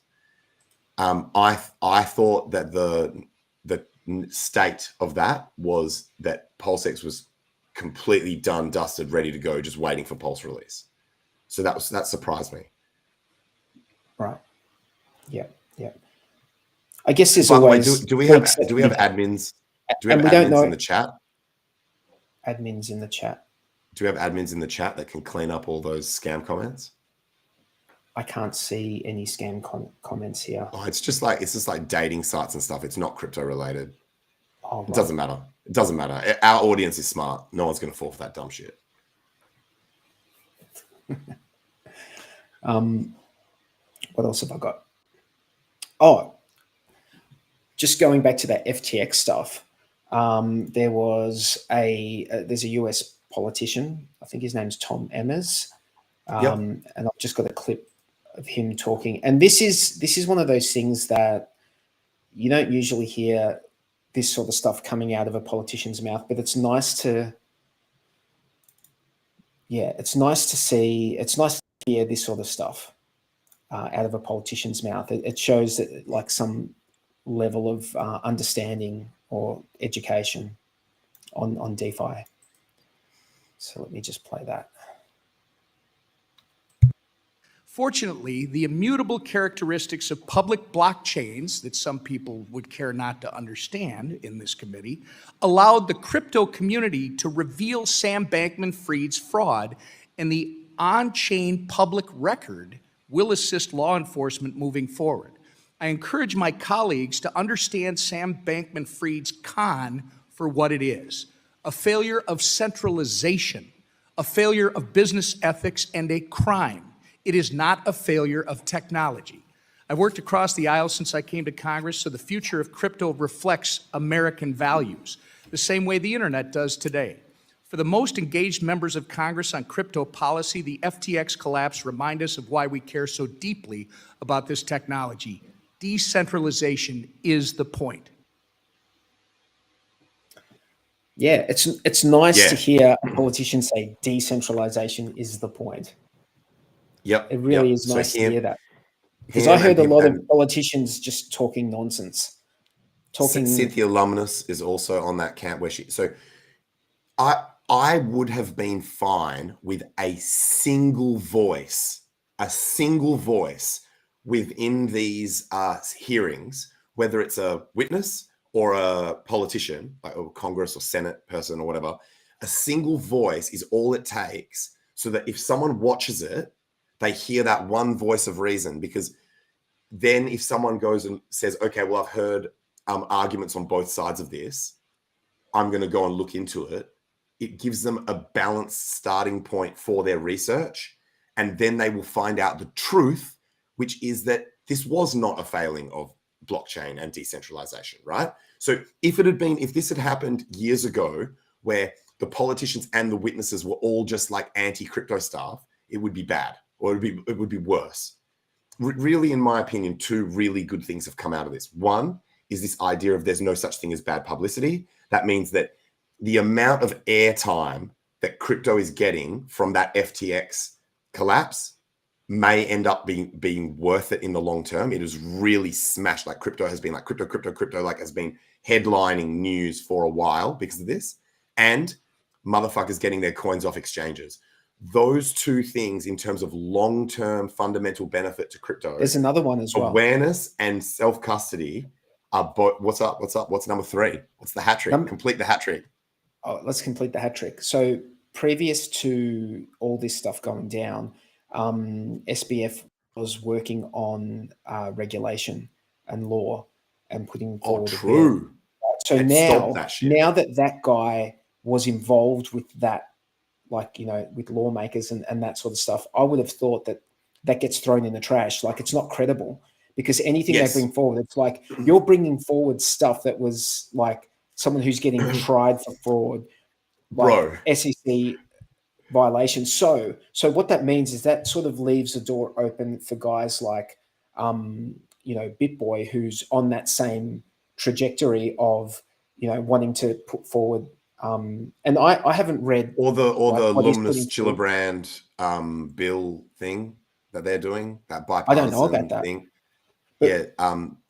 I thought that the state of that was that PulseX was completely done, dusted, ready to go, just waiting for Pulse release. So that surprised me. Right. Yeah. Yeah. I guess there's By always. The way, do we have admins? Do we have admins in the chat? Admins in the chat. Do we have admins in the chat that can clean up all those scam comments? I can't see any scam comments here. Oh, it's just like dating sites and stuff. It's not crypto related. Oh, right. It doesn't matter. It doesn't matter. Our audience is smart. No one's going to fall for that dumb shit. What else have I got? Oh, just going back to that FTX stuff. There's a US politician. I think his name's Tom Emmers. And I've just got a clip of him talking. And this is one of those things that you don't usually hear this sort of stuff coming out of a politician's mouth, but it's nice to see. It's nice to hear this sort of stuff out of a politician's mouth. It shows that like some level of understanding or education on DeFi. So let me just play that. Fortunately, the immutable characteristics of public blockchains that some people would care not to understand in this committee allowed the crypto community to reveal Sam Bankman-Fried's fraud, and the on-chain public record will assist law enforcement moving forward. I encourage my colleagues to understand Sam Bankman-Fried's con for what it is: a failure of centralization, a failure of business ethics, and a crime. It is not a failure of technology. I've worked across the aisle since I came to Congress, so the future of crypto reflects American values, the same way the internet does today. For the most engaged members of Congress on crypto policy, the FTX collapse reminds us of why we care so deeply about this technology. Decentralization is the point. Yeah, it's nice to hear a politician say decentralization is the point. Yep. It really is nice to hear that. Because I heard a lot of politicians just talking nonsense. Cynthia Lumnus is also on that camp where I would have been fine with a single voice within these hearings, whether it's a witness or a politician, like a Congress or Senate person or whatever. A single voice is all it takes, so that if someone watches it, they hear that one voice of reason. Because then if someone goes and says, okay, well, I've heard arguments on both sides of this, I'm going to go and look into it. It gives them a balanced starting point for their research. And then they will find out the truth, which is that this was not a failing of blockchain and decentralization, right? So if this had happened years ago, where the politicians and the witnesses were all just like anti-crypto stuff, it would be bad, or it would be worse. Really, in my opinion, two really good things have come out of this. One is this idea of there's no such thing as bad publicity. That means that the amount of airtime that crypto is getting from that FTX collapse may end up being worth it in the long term. It has really smashed, like crypto has been like crypto, like has been headlining news for a while because of this, and motherfuckers getting their coins off exchanges. Those two things in terms of long-term fundamental benefit to crypto. There's another one as well. Awareness and self-custody are both. What's up? What's number 3? What's the hat trick? Complete the hat trick. Oh, let's complete the hat trick. So previous to all this stuff going down, SBF was working on regulation and law and putting forward. Oh, true. So now that guy was involved with that, like, with lawmakers and that sort of stuff, I would have thought that gets thrown in the trash. Like, it's not credible, because anything they bring forward, it's like you're bringing forward stuff that was like someone who's getting tried for fraud, like SEC violations. So what that means is that sort of leaves the door open for guys like, BitBoy, who's on that same trajectory of, wanting to put forward. And I haven't read or the Luminous Chillibrand bill thing that they're doing, that bipartisan. I don't know about that thing. But,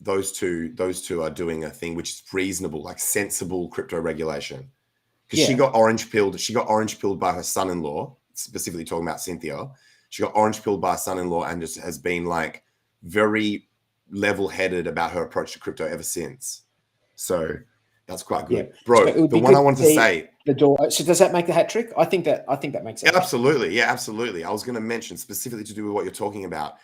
those two are doing a thing which is reasonable, like sensible crypto regulation. Because she got orange pilled. She got orange pilled by her son-in-law. Specifically talking about Cynthia, she got orange pilled by her son-in-law and just has been like very level-headed about her approach to crypto ever since. So That's quite good, Yeah. bro. So it would The be one good I wanted to see say. the door. So does that make the hat trick? I think that makes it. Absolutely. Yeah, absolutely. I was going to mention specifically to do with what you're talking about.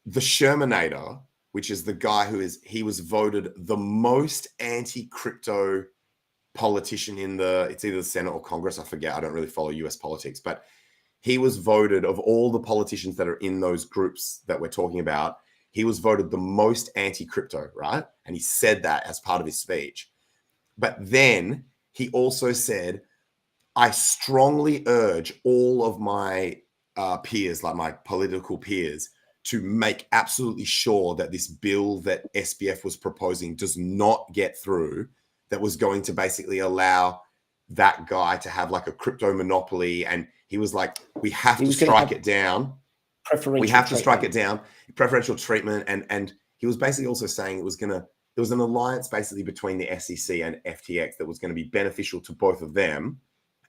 The Shermanator, which is the guy he was voted the most anti-crypto politician in it's either the Senate or Congress. I forget. I don't really follow US politics, but he was voted, of all the politicians that are in those groups that we're talking about, he was voted the most anti-crypto, right? And he said that as part of his speech. But then he also said, I strongly urge all of my peers, like my political peers, to make absolutely sure that this bill that SBF was proposing does not get through, that was going to basically allow that guy to have like a crypto monopoly. And he was like, we have to strike it down. We have to strike it down. Preferential treatment. And he was basically also saying it was an alliance basically between the SEC and FTX that was going to be beneficial to both of them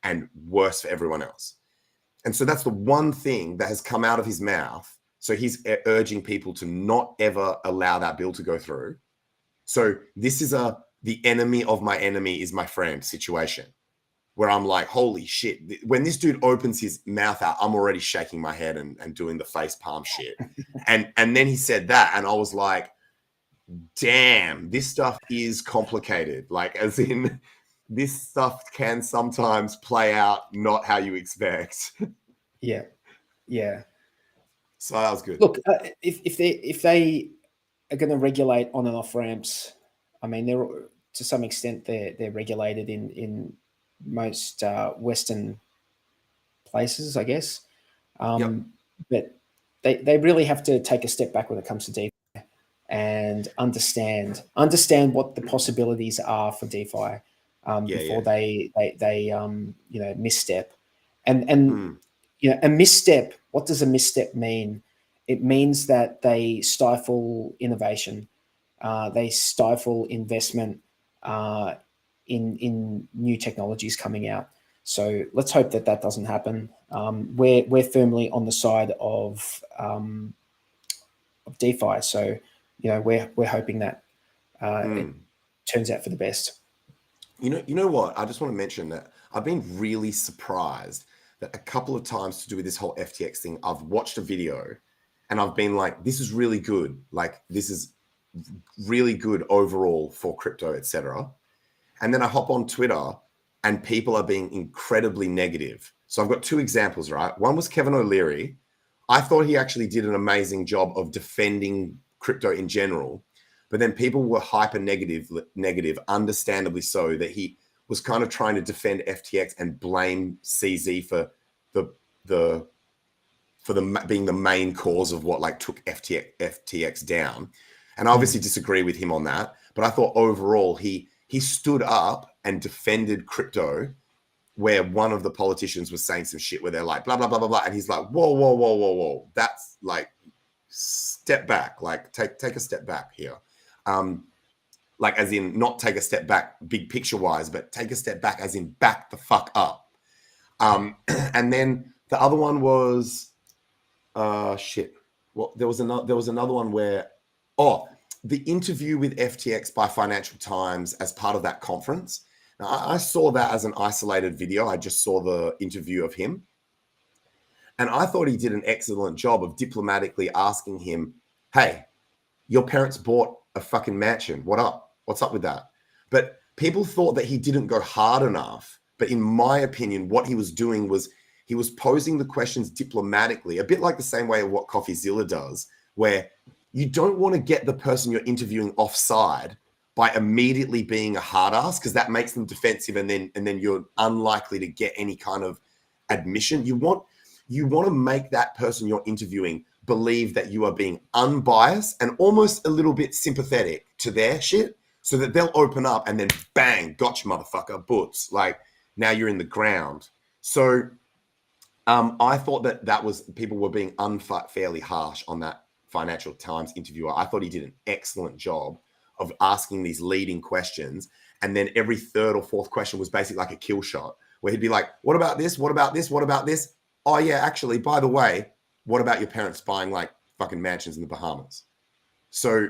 and worse for everyone else. And so that's the one thing that has come out of his mouth. So he's urging people to not ever allow that bill to go through. So this is the enemy of my enemy is my friend situation, where I'm like, holy shit. When this dude opens his mouth out, I'm already shaking my head and doing the face palm shit. And then he said that, and I was like, damn, this stuff is complicated. Like, as in, this stuff can sometimes play out not how you expect. Yeah. So that was good. Look, if they are going to regulate on and off ramps, I mean, they're to some extent they're regulated in most Western places, I guess. But they really have to take a step back when it comes to DeFi and understand what the possibilities are for DeFi before they misstep. And a misstep. What does a misstep mean? It means that they stifle innovation, they stifle investment in new technologies coming out. So let's hope that doesn't happen. We're firmly on the side of DeFi. So we're hoping that it turns out for the best. You know what? I just want to mention that I've been really surprised that a couple of times to do with this whole FTX thing, I've watched a video and I've been like, this is really good. Like, this is really good overall for crypto, etc. And then I hop on Twitter and people are being incredibly negative. So I've got two examples, right? One was Kevin O'Leary. I thought he actually did an amazing job of defending crypto in general, but then people were hyper negative, understandably so, that he was kind of trying to defend FTX and blame CZ for being the main cause of what like took FTX down. And I obviously disagree with him on that, but I thought overall he stood up and defended crypto, where one of the politicians was saying some shit where they're like, blah, blah, blah, blah, blah. And he's like, whoa. That's like, step back, like take a step back here. Like, as in not take a step back big picture wise, but take a step back as in back the fuck up. And then the other one was, shit. Well, there was another one where, the interview with FTX by Financial Times as part of that conference. Now, I saw that as an isolated video. I just saw the interview of him. And I thought he did an excellent job of diplomatically asking him, hey, your parents bought a fucking mansion. What up? What's up with that? But people thought that he didn't go hard enough. But in my opinion, what he was doing was he was posing the questions diplomatically, a bit like the same way of what CoffeeZilla does, where you don't want to get the person you're interviewing offside by immediately being a hard ass, because that makes them defensive, and then you're unlikely to get any kind of admission. You want to make that person you're interviewing believe that you are being unbiased and almost a little bit sympathetic to their shit, so that they'll open up and then bang, gotcha, motherfucker, boots. Like, now you're in the ground. So I thought that was, people were being unfairly harsh on that Financial Times interviewer. I thought he did an excellent job of asking these leading questions. And then every third or fourth question was basically like a kill shot, where he'd be like, what about this? What about this? What about this? Oh yeah, actually, by the way, what about your parents buying like fucking mansions in the Bahamas? So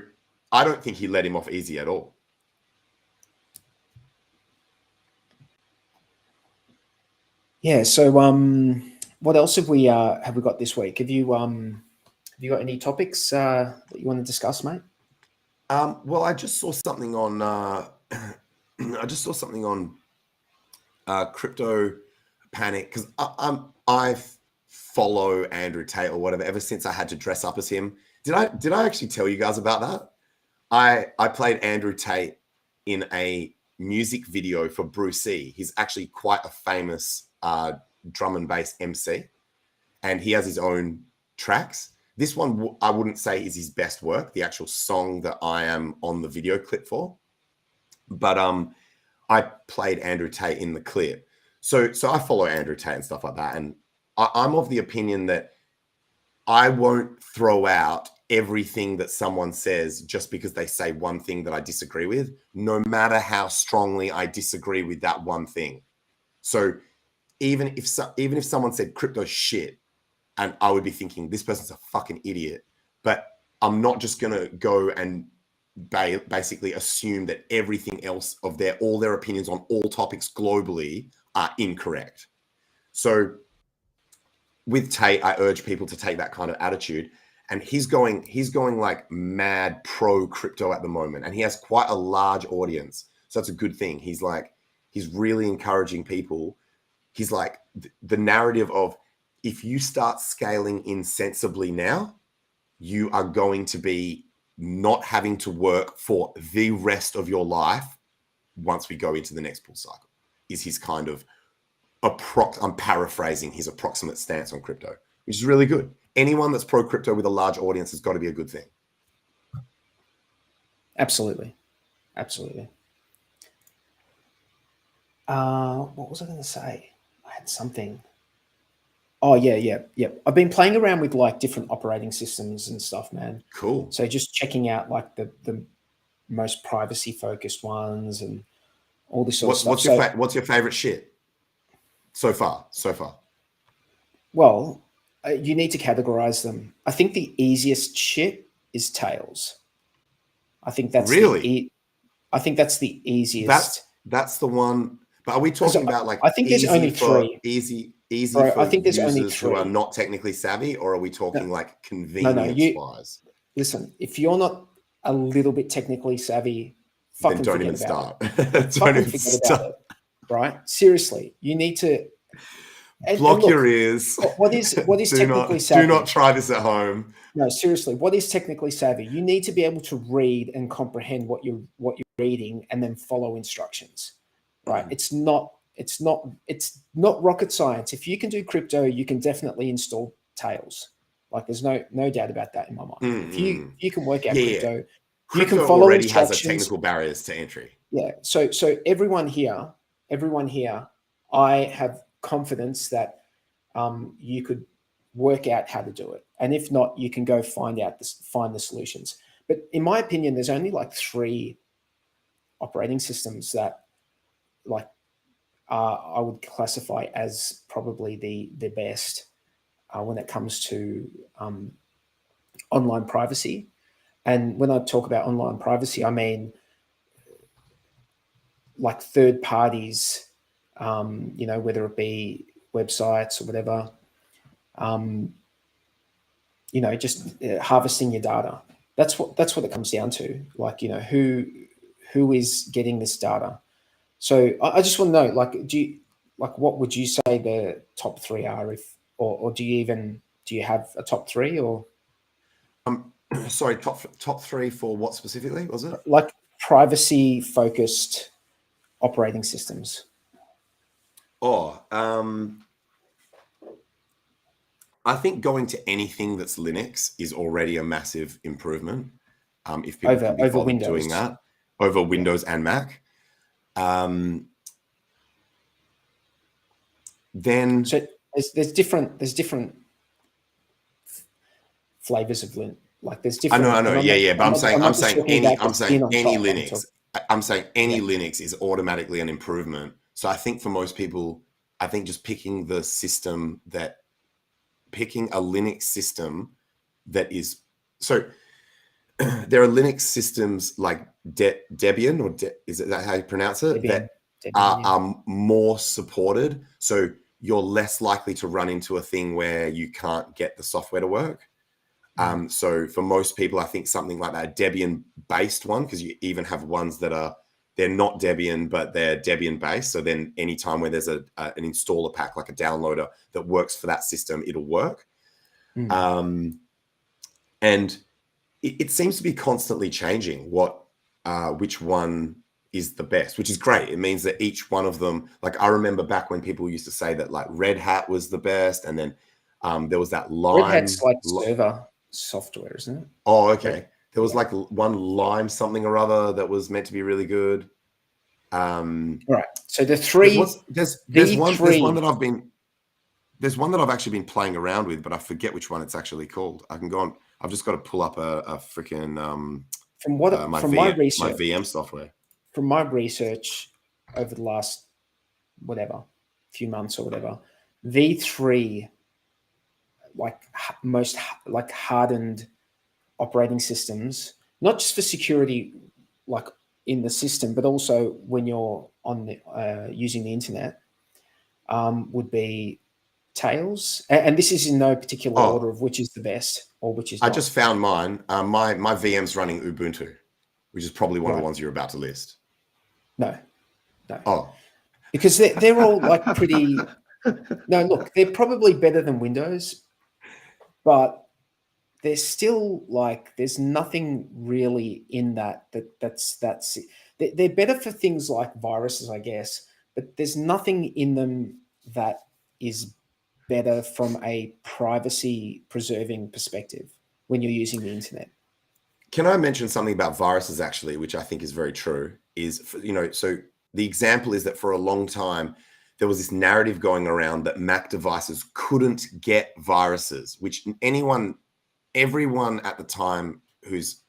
I don't think he let him off easy at all. Yeah. So what else have we got this week? Have you got any topics that you want to discuss, mate? Well, I just saw something on Crypto Panic, because I follow Andrew Tate or whatever ever since I had to dress up as him. Did I actually tell you guys about that? I played Andrew Tate in a music video for Bruce C. He's actually quite a famous drum and bass MC, and he has his own tracks. This one I wouldn't say is his best work, the actual song that I am on the video clip for. But I played Andrew Tate in the clip. So I follow Andrew Tate and stuff like that. And I'm of the opinion that I won't throw out everything that someone says just because they say one thing that I disagree with, no matter how strongly I disagree with that one thing. So even if someone said crypto shit, and I would be thinking, this person's a fucking idiot. But I'm not just going to go and basically assume that everything else of all their opinions on all topics globally are incorrect. So with Tate, I urge people to take that kind of attitude. And he's going like mad pro crypto at the moment. And he has quite a large audience. So that's a good thing. He's really encouraging people. He's like the narrative of, if you start scaling insensibly now, you are going to be not having to work for the rest of your life once we go into the next bull cycle, is his kind of I'm paraphrasing his approximate stance on crypto, which is really good. Anyone that's pro crypto with a large audience has got to be a good thing. Absolutely. Absolutely. What was I going to say? I had something. Oh, yeah. I've been playing around with like different operating systems and stuff, man. Cool. So just checking out like the most privacy focused ones and all this sort of stuff. What's your favorite shit so far? Well, you need to categorize them. I think the easiest shit is Tails. I think that's really. I think that's the easiest. That's the one. But are we talking about like? I think there's only three. Easy Bro, for I think there's users only three who are not technically savvy, or are we talking like convenience wise? Listen, if you're not a little bit technically savvy, fucking don't forget even about start. it. Fucking forget about it. Right? Seriously, you need to block your ears. What is technically savvy? Do not try this at home. No, seriously, what is technically savvy? You need to be able to read and comprehend what you're reading and then follow instructions. Right? It's not rocket science. If you can do crypto, you can definitely install Tails. Like there's no doubt about that in my mind. If you can work out crypto, you can follow already instructions. Has a technical barriers to entry. Yeah. So everyone here, I have confidence that you could work out how to do it. And if not, you can go find the solutions. But in my opinion, there's only like 3 operating systems that like I would classify as probably the best when it comes to online privacy. And when I talk about online privacy, I mean like third parties, whether it be websites or whatever, just harvesting your data. That's what it comes down to. Like, who is getting this data? So I just want to know, what would you say the top 3 are, or do you have a top 3 or? Sorry, top 3 for what specifically was it? Like privacy focused operating systems. I think going to anything that's Linux is already a massive improvement. If people can be over Windows. doing that over Windows and Mac. Then so there's different flavors of Linux. Like there's different. I know. Yeah. But I'm saying any Linux. I'm saying any Linux is automatically an improvement. So I think for most people, just picking a Linux system that is so. There are Linux systems like Debian, is that how you pronounce it? Debian. That are more supported. So you're less likely to run into a thing where you can't get the software to work. So for most people, I think something like that, a Debian-based one, because you even have ones that they're not Debian, but they're Debian-based. So then anytime where there's an installer pack, like a downloader that works for that system, it'll work. And it seems to be constantly changing which one is the best, which is great. It means that each one of them, like I remember back when people used to say that like Red Hat was the best, and then there was that Lime. Red Hat's like server software, isn't it? Oh, okay. There was like one Lime something or other that was meant to be really good. Right. So the three. There's one that I've actually been playing around with, but I forget which one it's actually called. I can go on. I've just got to pull up a freaking my VM software. From my research over the last few months or whatever, V3, like most like hardened operating systems, not just for security, like in the system, but also when you're on the using the internet, would be Tails. And this is in no particular order of which is the best or which is not. I just found mine. My VM's running Ubuntu, which is probably one of the ones you're about to list. No. Oh. Because they're all like pretty... No, look, they're probably better than Windows, but they're still like, there's nothing really in that's it. They're better for things like viruses, I guess, but there's nothing in them that is better from a privacy preserving perspective when you're using the internet. Can I mention something about viruses actually, which I think is very true, so the example is that for a long time, there was this narrative going around that Mac devices couldn't get viruses, which everyone at the time who's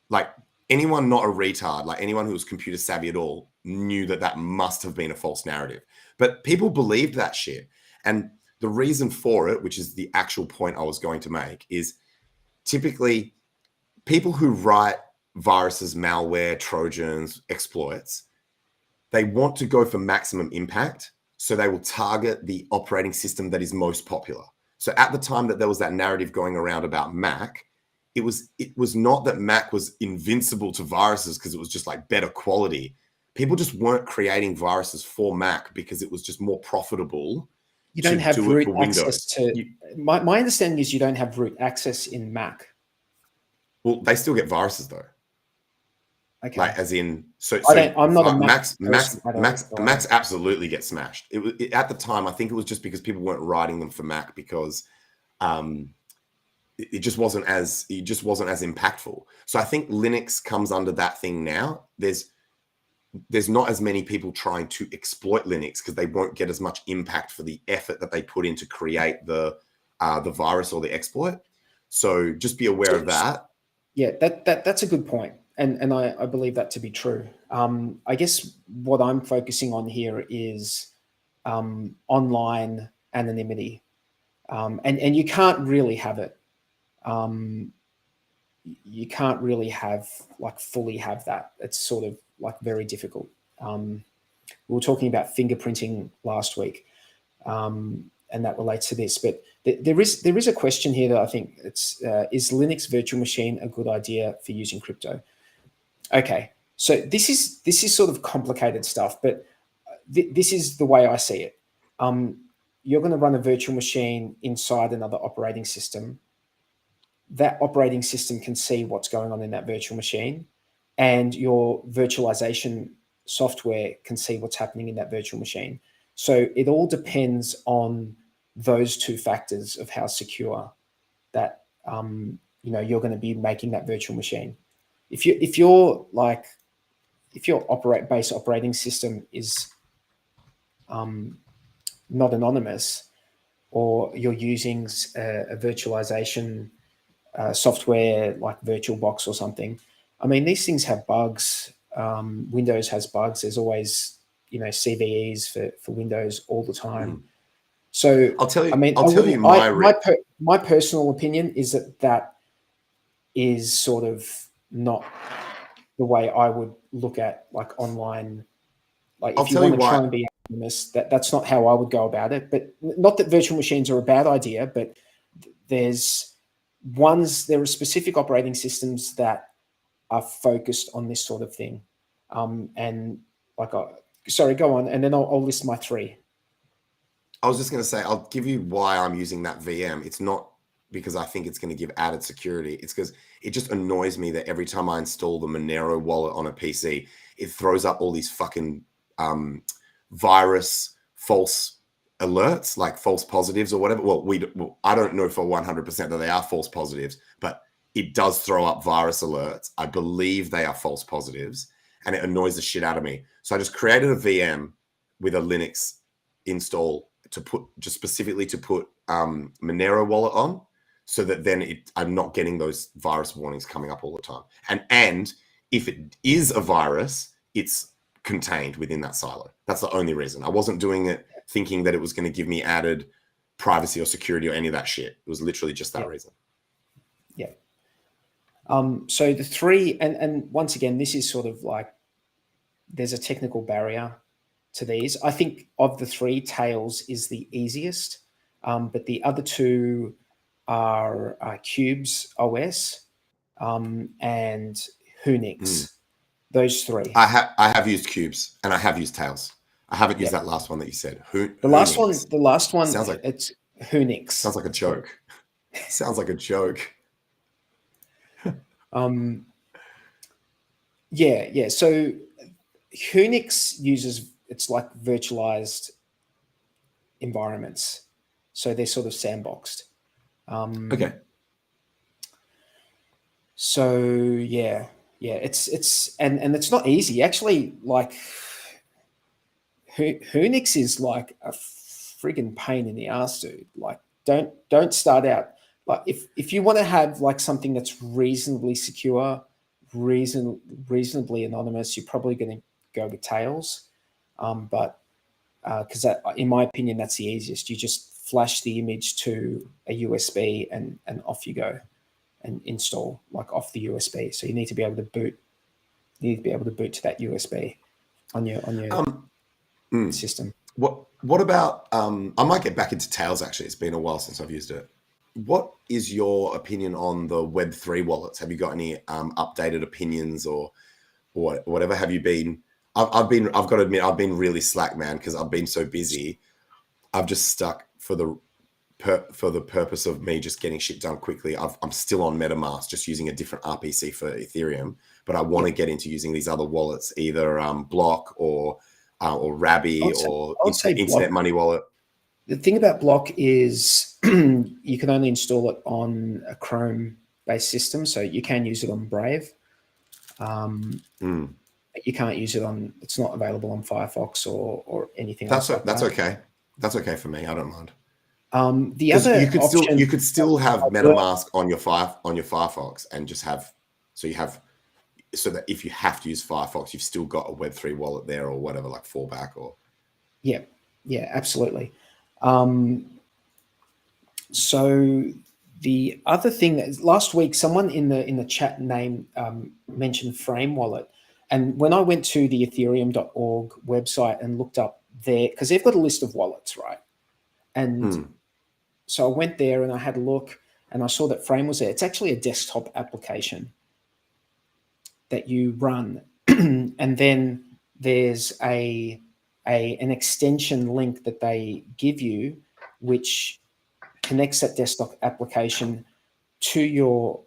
like, anyone not a retard, like anyone who was computer savvy at all, knew that must have been a false narrative. But people believed that shit. And the reason for it, which is the actual point I was going to make, is typically people who write viruses, malware, Trojans, exploits, they want to go for maximum impact. So they will target the operating system that is most popular. So at the time that there was that narrative going around about Mac, it was not that Mac was invincible to viruses because it was just like better quality. People just weren't creating viruses for Mac because it was just more profitable. You don't have root access to... My understanding is you don't have root access in Mac. Well, they still get viruses though. Okay. Like as in, I'm not a Macs absolutely get smashed. At the time, I think it was just because people weren't writing them for Mac because it just wasn't as impactful. So I think Linux comes under that thing now. There's not as many people trying to exploit Linux because they won't get as much impact for the effort that they put in to create the virus or the exploit. So just be aware of that. Yeah, that's a good point. And I believe that to be true. I guess what I'm focusing on here is online anonymity. And you can't really have it. You can't really fully have that. It's sort of like very difficult. We were talking about fingerprinting last week, and that relates to this. But there is a question here that I think is Linux virtual machine a good idea for using crypto? Okay, so this is sort of complicated stuff, but this is the way I see it. You're going to run a virtual machine inside another operating system. That operating system can see what's going on in that virtual machine, and your virtualization software can see what's happening in that virtual machine. So it all depends on those two factors of how secure that you're going to be making that virtual machine. If your base operating system is not anonymous, or you're using a virtualization software like VirtualBox or something, I mean, these things have bugs. Windows has bugs. There's always CVEs for Windows all the time. So I'll tell you. I mean, my personal opinion is that is sort of not the way I would look at like online. Like if you want to try and be anonymous. That's not how I would go about it. But not that virtual machines are a bad idea, but there are specific operating systems that are focused on this sort of thing. And like, sorry, go on, and then I'll list my three. I was just going to say, I'll give you why I'm using that VM. It's not because I think it's going to give added security. It's because it just annoys me that every time I install the Monero wallet on a PC, it throws up all these fucking virus false alerts, like false positives or whatever. Well, I don't know for 100% that they are false positives, but it does throw up virus alerts. I believe they are false positives, and it annoys the shit out of me. So I just created a VM with a Linux install to put just specifically to put Monero wallet on, so that then I'm not getting those virus warnings coming up all the time. And if it is a virus, it's contained within that silo. That's the only reason. I wasn't doing it thinking that it was going to give me added privacy or security or any of that shit. It was literally just that reason. Yeah. So the three, and once again, this is sort of like, there's a technical barrier to these. I think of the three, Tails is the easiest, but the other two are Cubes OS and Hunix. Those three. I have used Cubes and I have used Tails. I haven't used that last one that you said. The last one sounds like it's Hunix. Sounds like a joke. Sounds like a joke. Yeah. So Hunix uses, it's like virtualized environments. So they're sort of sandboxed. Okay. So yeah, it's and it's not easy actually. Like Hunix is like a friggin' pain in the ass, dude. Like don't start out. Like if you want to have like something that's reasonably secure, reasonably anonymous, you're probably going to go with Tails. But because that, in my opinion, that's the easiest. You just flash the image to a USB and off you go, and install like off the USB. So you need to be able to boot. You need to be able to boot to that USB on your system. What about? I might get back into Tails. Actually, it's been a while since I've used it. What is your opinion on the Web3 wallets? Have you got any updated opinions or whatever? Have you been? I've got to admit, I've been really slack, man, because I've been so busy. I've just stuck for the purpose of me just getting shit done quickly. I'm still on MetaMask, just using a different RPC for Ethereum, but I want to get into using these other wallets, either Block or Rabby or Internet Money Wallet. The thing about Block is you can only install it on a Chrome-based system, so you can use it on Brave. You can't use it on. It's not available on Firefox or anything else. That's okay. That's okay for me. I don't mind. The other you could still have MetaMask on your Firefox and just have so that if you have to use Firefox, you've still got a Web3 wallet there or whatever, like fallback or. Yeah, absolutely. So the other thing that last week, someone in the chat mentioned Frame Wallet, and when I went to the Ethereum.org website and looked up there, because they've got a list of wallets, right? And so I went there and I had a look, and I saw that Frame was there. It's actually a desktop application that you run, and then there's an extension link that they give you, which connects that desktop application to your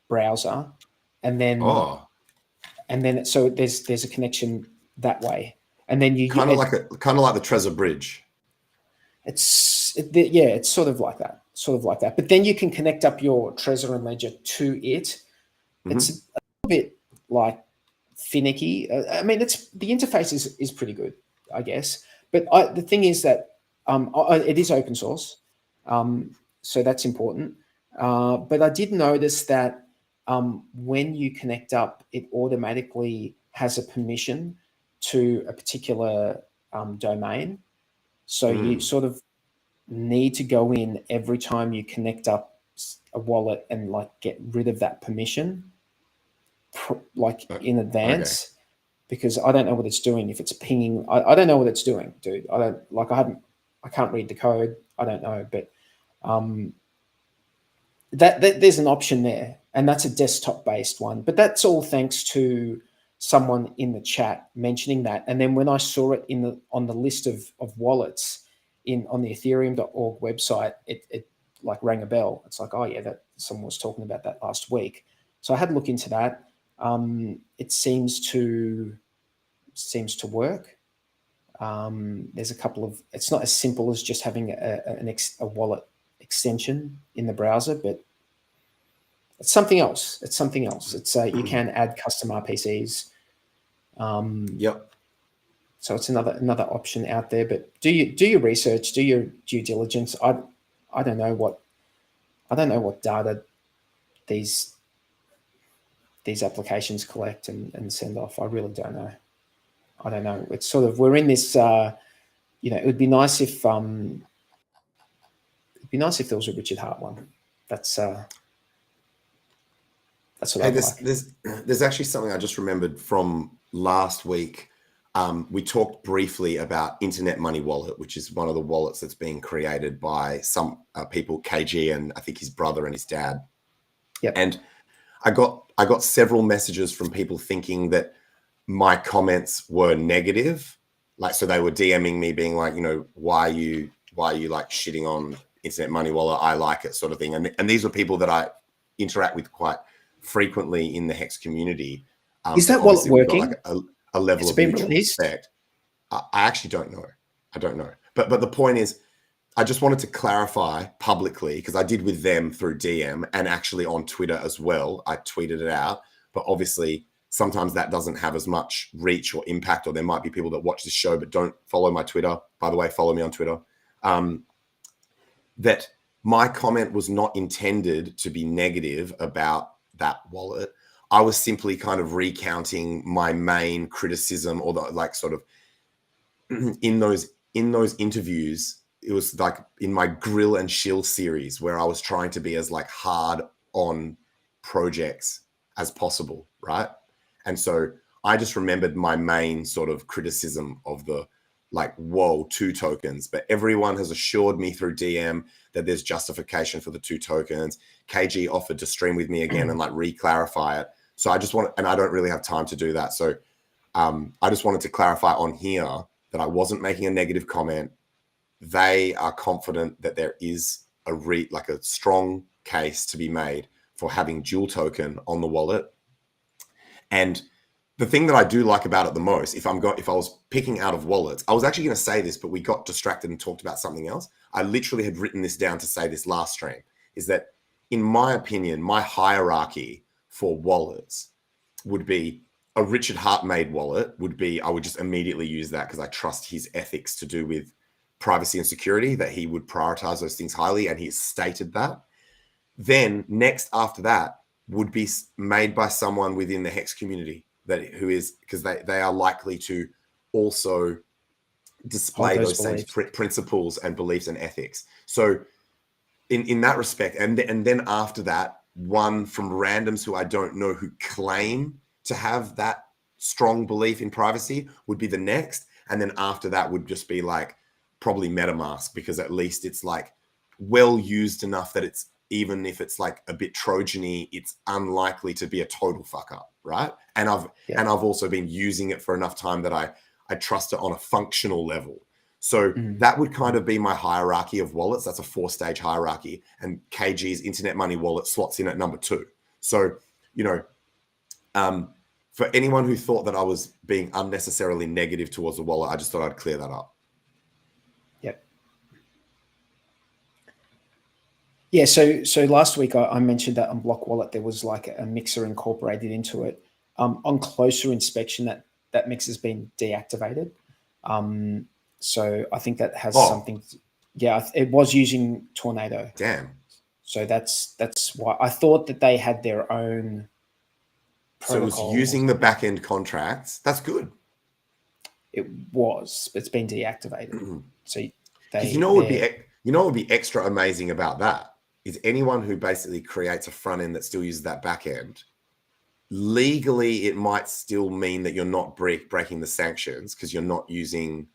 browser, and then so there's a connection that way, and then you kind of like the Trezor Bridge. It's sort of like that. But then you can connect up your Trezor and Ledger to it. It's a little bit like finicky. I mean, the interface is pretty good, I guess. But the thing is that it is open source, so that's important. But I did notice that when you connect up, it automatically has a permission to a particular domain. So you sort of need to go in every time you connect up a wallet and like get rid of that permission, in advance. because I don't know what it's doing. If it's pinging, I don't know what it's doing, dude. I can't read the code. I don't know, but that there's an option there, and that's a desktop based one. But that's all thanks to someone in the chat mentioning that. And then when I saw it on the list of wallets on the Ethereum.org website, it like rang a bell. It's like, oh yeah, that someone was talking about that last week. So I had a look into that. It seems to work. There's a couple of, it's not as simple as just having a wallet extension in the browser, but it's something else. It's you can add custom RPCs. Yep. So it's another option out there. But do your research, do your due diligence. I don't know what data these applications collect and send off. I really don't know. I don't know. It's sort of, we're in this. It would be nice if there was a Richard Hart one. That's what I like. There's actually something I just remembered from last week. We talked briefly about Internet Money Wallet, which is one of the wallets that's being created by some people, KG, and I think his brother and his dad. Yep. And I got several messages from people thinking that my comments were negative. Like, so they were DMing me being like, why are you like shitting on Internet Money Wallet? I like it, sort of thing. And these are people that I interact with quite frequently in the HEX community. Is that wallet working? Like a level of mutual respect. I actually don't know. I don't know. But the point is, I just wanted to clarify publicly, because I did with them through DM and actually on Twitter as well. I tweeted it out, but obviously sometimes that doesn't have as much reach or impact, or there might be people that watch this show but don't follow my Twitter. By the way, follow me on Twitter. That my comment was not intended to be negative about that wallet. I was simply kind of recounting my main criticism, or the like sort of in those interviews. It was like in my grill and shill series where I was trying to be as like hard on projects as possible, right? And so I just remembered my main sort of criticism of the like, whoa, 2 tokens. But everyone has assured me through DM that there's justification for the 2 tokens. KG offered to stream with me again and like re-clarify it. So I just and I don't really have time to do that. So I just wanted to clarify on here that I wasn't making a negative comment. They are confident that there is a strong case to be made for having dual token on the wallet. And the thing that I do like about it the most, if I was picking out of wallets, I was actually going to say this, but we got distracted and talked about something else. I literally had written this down to say this last stream, is that in my opinion, my hierarchy for wallets would be a Richard Hart made wallet I would just immediately use that because I trust his ethics to do with privacy and security, that he would prioritize those things highly, and he stated that. Then next after that would be made by someone within the HEX community because they are likely to also display those same principles and beliefs and ethics. So in that respect, and then after that, one from randoms who I don't know who claim to have that strong belief in privacy would be the next. And then after that would just be like probably MetaMask, because at least it's like well used enough that it's, even if it's like a bit Trojan-y, it's unlikely to be a total fuck up, right? And I've also been using it for enough time that I trust it on a functional level. So that would kind of be my hierarchy of wallets. That's a 4-stage hierarchy, and KG's Internet Money Wallet slots in at number 2. So, for anyone who thought that I was being unnecessarily negative towards the wallet, I just thought I'd clear that up. Yeah, so last week I mentioned that on Block Wallet there was like a mixer incorporated into it. On closer inspection, that mix has been deactivated. So I think that has something. It was using Tornado. Damn. So that's why I thought that they had their own protocol. So it was using the back end contracts. That's good. It's been deactivated. So what would be extra amazing about that is anyone who basically creates a front end that still uses that back end legally, it might still mean that you're not breaking the sanctions because you're not using.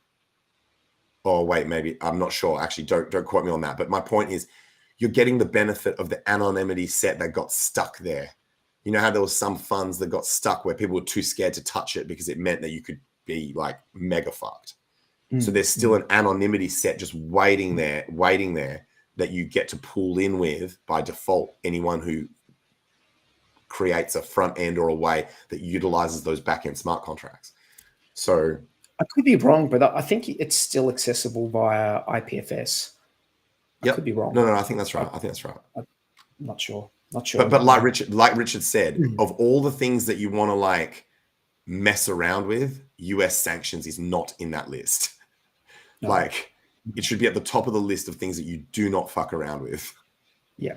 Oh wait, maybe I'm not sure. Actually, don't quote me on that. But my point is, you're getting the benefit of the anonymity set that got stuck there. You know how there was some funds that got stuck where people were too scared to touch it because it meant that you could be like mega fucked. So there's still an anonymity set just waiting there that you get to pull in with by default. Anyone who creates a front end or a way that utilizes those back end smart contracts. So I could be wrong, but I think it's still accessible via IPFS. I could be wrong. No, I think that's right. I'm not sure. But like Richard said, of all the things that you want to like mess around with, US sanctions is not in that list. No. Like it should be at the top of the list of things that you do not fuck around with. Yeah,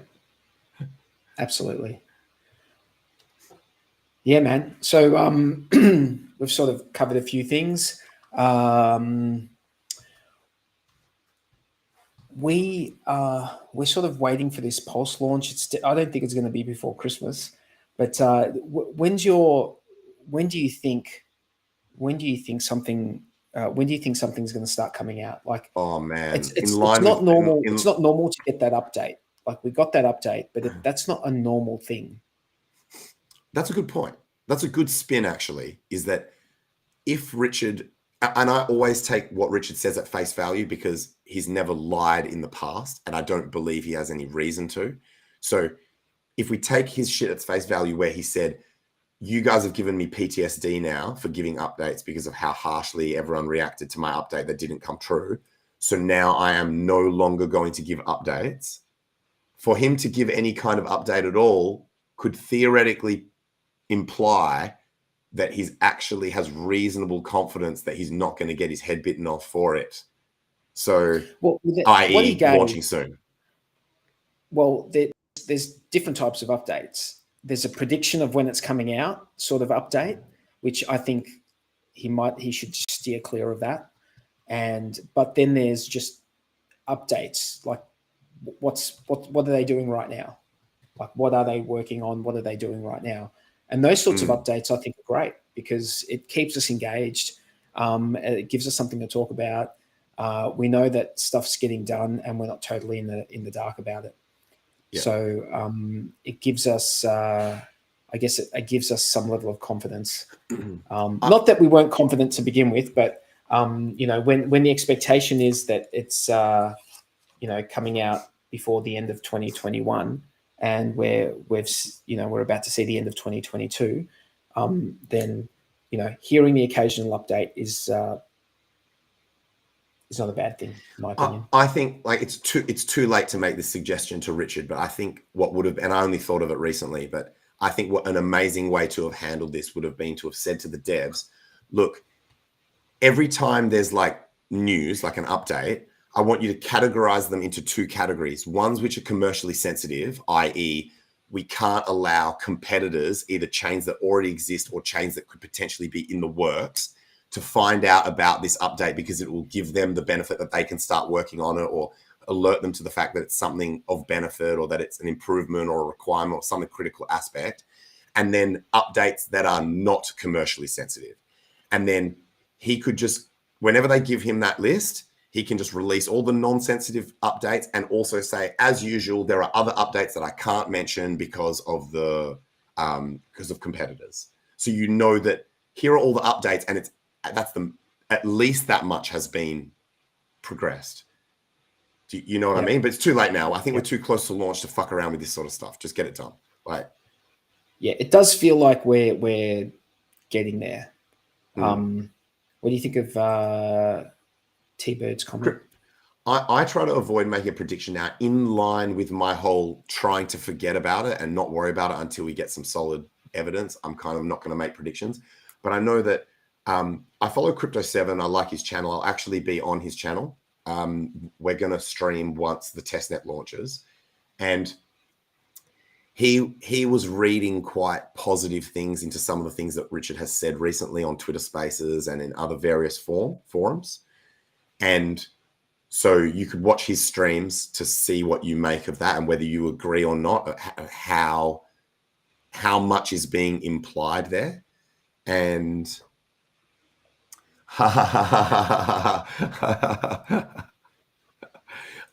absolutely. Yeah, man. So we've sort of covered a few things. We're sort of waiting for this Pulse launch. I don't think it's going to be before Christmas, but when do you think something's going to start coming out? Like, oh man, it's not normal. It's not normal to get that update. Like we got that update, but that's not a normal thing. That's a good point. That's a good spin, actually, is that if Richard, and I always take what Richard says at face value because he's never lied in the past, and I don't believe he has any reason to. So if we take his shit at face value where he said, you guys have given me PTSD now for giving updates because of how harshly everyone reacted to my update that didn't come true. So now I am no longer going to give updates. For him to give any kind of update at all could theoretically imply that he's actually has reasonable confidence that he's not going to get his head bitten off for it. So, i.e. launching soon. Well, there's different types of updates. There's a prediction of when it's coming out sort of update, which I think he should steer clear of that. But then there's just updates like what are they doing right now? Like what are they working on? What are they doing right now? And those sorts of updates I think are great because it keeps us engaged. It gives us something to talk about. We know that stuff's getting done and we're not totally in the dark about it. Yeah. So it gives us, I guess it gives us some level of confidence. Not that we weren't confident to begin with, but when the expectation is that it's coming out before the end of 2021, and we're about to see the end of 2022, then hearing the occasional update is not a bad thing, in my opinion. I think like it's too late to make this suggestion to Richard, but I think what would have, and I only thought of it recently, but I think what an amazing way to have handled this would have been to have said to the devs, look, every time there's like news, like an update, I want you to categorize them into two categories. Ones which are commercially sensitive, i.e. we can't allow competitors, either chains that already exist or chains that could potentially be in the works, to find out about this update because it will give them the benefit that they can start working on it or alert them to the fact that it's something of benefit or that it's an improvement or a requirement or some critical aspect. And then updates that are not commercially sensitive. And then he could just, whenever they give him that list, he can just release all the non-sensitive updates and also say, as usual, there are other updates that I can't mention because of competitors. So you know that here are all the updates, and at least that much has been progressed. Do you know what I mean? But it's too late now. I think we're too close to launch to fuck around with this sort of stuff. Just get it done. Like, yeah, it does feel like we're getting there. What do you think of T-Bird's comment? I try to avoid making a prediction now in line with my whole trying to forget about it and not worry about it until we get some solid evidence. I'm kind of not going to make predictions, but I know that I follow Crypto7. I like his channel. I'll actually be on his channel. We're going to stream once the testnet launches, and he was reading quite positive things into some of the things that Richard has said recently on Twitter Spaces and in other various forums. And so you could watch his streams to see what you make of that and whether you agree or not, how how much is being implied there. And I've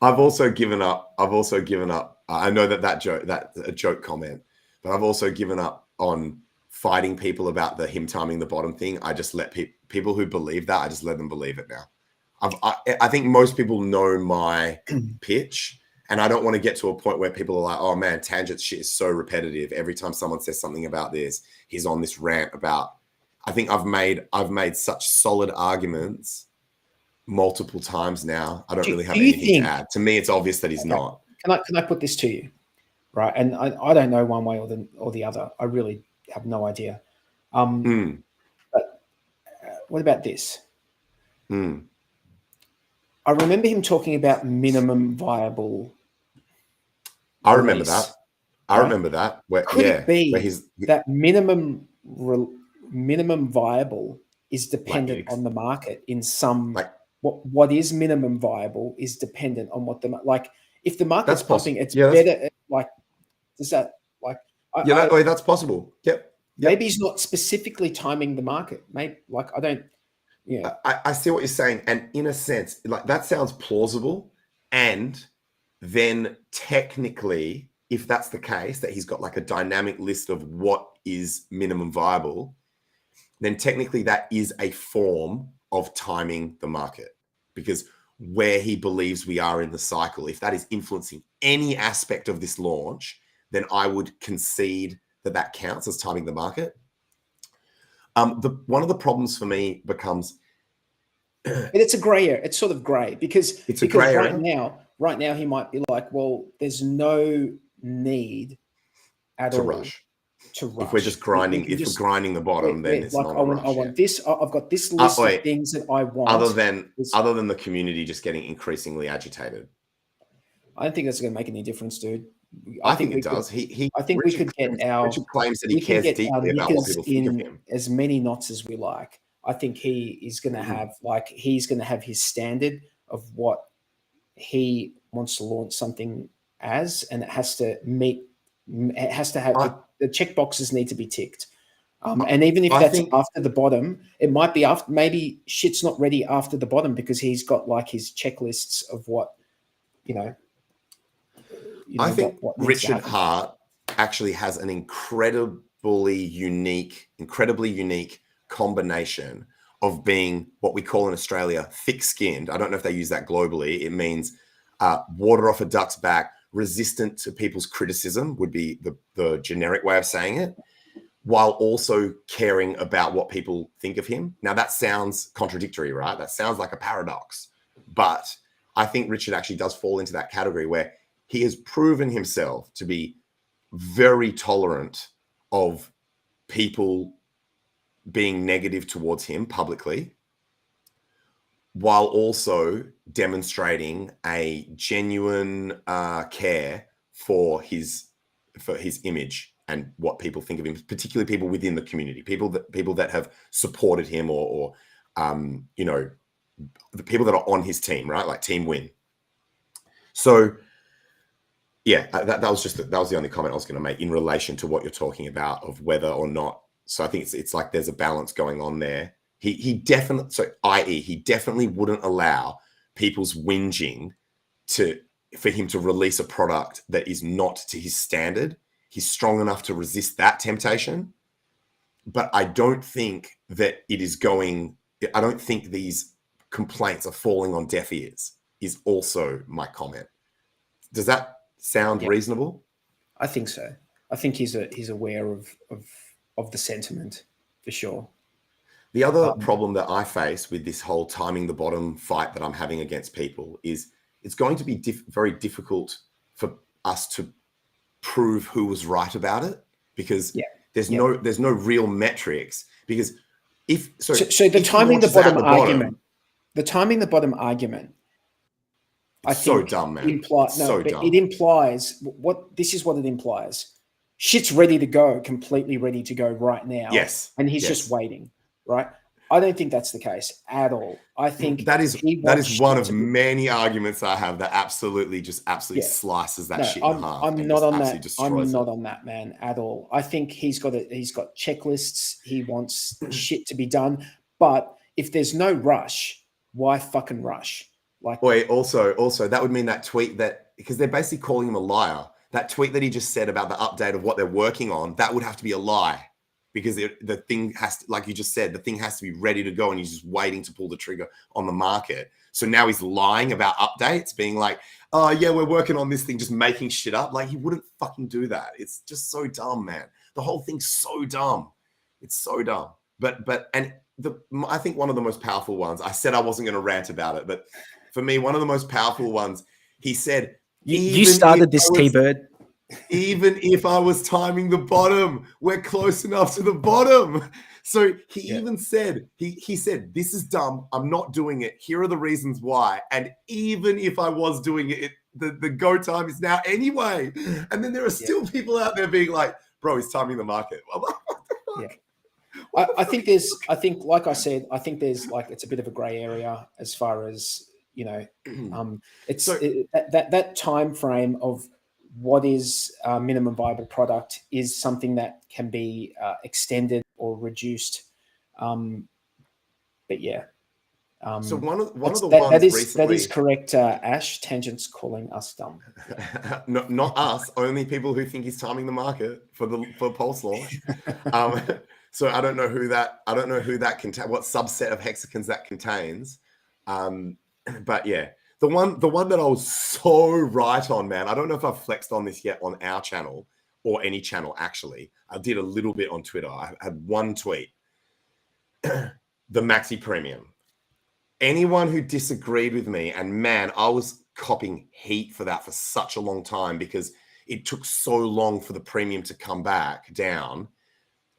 also given up. I know that's a joke comment, but I've also given up on fighting people about him timing the bottom thing. I just let people who believe that, I just let them believe it now. I think most people know my pitch, and I don't want to get to a point where people are like, oh man, Tangent's shit is so repetitive. Every time someone says something about this, he's on this rant about. I think I've made such solid arguments multiple times now. I don't really have anything to add. To me, it's obvious that he's not. Can I put this to you, right? And I don't know one way or the other. I really have no idea. But what about this? I remember him talking about minimum viable. I remember that. I remember that. Could it be that minimum viable is dependent on the market in some? What is minimum viable is dependent on what if the market's pumping, it's better. Does that that's possible. Yep. Maybe he's not specifically timing the market. Maybe I don't. Yeah, I see what you're saying, and in a sense, that sounds plausible. And then technically, if that's the case, that he's got a dynamic list of what is minimum viable, then technically that is a form of timing the market, because where he believes we are in the cycle, if that is influencing any aspect of this launch, then I would concede that counts as timing the market. One of the problems for me becomes, but it's a gray area. It's sort of gray because gray right now he might be like, well, there's no need at all to rush. If we're just grinding, we're grinding the bottom, then it's not a rush. I want this. I've got this list of things that I want. Other than the community just getting increasingly agitated. I don't think that's going to make any difference, dude. I think it does. I think we could get Richard claims that he cares deeply about what people think of him. As many knots as we like. I think he is going to have he's going to have his standard of what he wants to launch something as, and it has to meet. It has to have the check boxes need to be ticked. And even if that's after the bottom, it might be after. Maybe shit's not ready after the bottom because he's got his checklists of what I think Richard Hart actually has an incredibly unique combination of being what we call in Australia thick-skinned. I don't know if they use that globally. It means water off a duck's back, resistant to people's criticism would be the generic way of saying it, while also caring about what people think of him. Now, that sounds contradictory, right? That sounds like a paradox. But I think Richard actually does fall into that category where he has proven himself to be very tolerant of people being negative towards him publicly, while also demonstrating a genuine care for his image and what people think of him, particularly people within the community, people that have supported him or the people that are on his team, right? Like Team Win. So yeah, that was the only comment I was going to make in relation to what you're talking about of whether or not. So I think it's like there's a balance going on there. He definitely wouldn't allow people's whinging for him to release a product that is not to his standard. He's strong enough to resist that temptation, but I don't think that it is going. I don't think these complaints are falling on deaf ears. Is also my comment. Does that sound reasonable? I think so. I think he's aware of the sentiment for sure. The other problem that I face with this whole timing the bottom fight that I'm having against people is it's going to be very difficult for us to prove who was right about it because there's no real metrics. Because so the timing the bottom argument, I think so dumb, man. It implies this is what it implies. Shit's ready to go, completely ready to go right now. Yes. And he's just waiting, right? I don't think that's the case at all. I think that is he one wants of shit to be- many arguments I have that absolutely Yeah. slices that No, shit in half. I'm and not just on absolutely that. destroys I'm it. not on that, man, at all. I think he's got checklists. He wants shit to be done. But if there's no rush, why fucking rush? Like, Wait, also, that would mean that tweet because they're basically calling him a liar. That tweet that he just said about the update of what they're working on, that would have to be a lie, because the thing has to, like you just said, the thing has to be ready to go, and he's just waiting to pull the trigger on the market. So now he's lying about updates, being like, "Oh yeah, we're working on this thing," just making shit up. Like, he wouldn't fucking do that. It's just so dumb, man. The whole thing's so dumb. It's so dumb. I think one of the most powerful ones. I said I wasn't going to rant about it, but for me, one of the most powerful ones. He said, you started this, T-Bird. Even if I was timing the bottom, we're close enough to the bottom. So he even said, he said, this is dumb. I'm not doing it. Here are the reasons why. And even if I was doing it, the go time is now anyway. And then there are still people out there being like, bro, he's timing the market. I think like I said, I think there's like, it's a bit of a gray area as far as, it's that time frame of what is a minimum viable product is something that can be extended or reduced. But yeah. So one of the ones that is correct. Ash, Tangent's calling us dumb. Not us, only people who think he's timing the market for Pulse launch. So I don't know who that what subset of hexagons that contains. But yeah, the one that I was so right on, man. I don't know if I've flexed on this yet on our channel or any channel, actually. I did a little bit on Twitter. I had one tweet. The Maxi Premium. Anyone who disagreed with me, and man, I was copping heat for that for such a long time, because it took so long for the premium to come back down,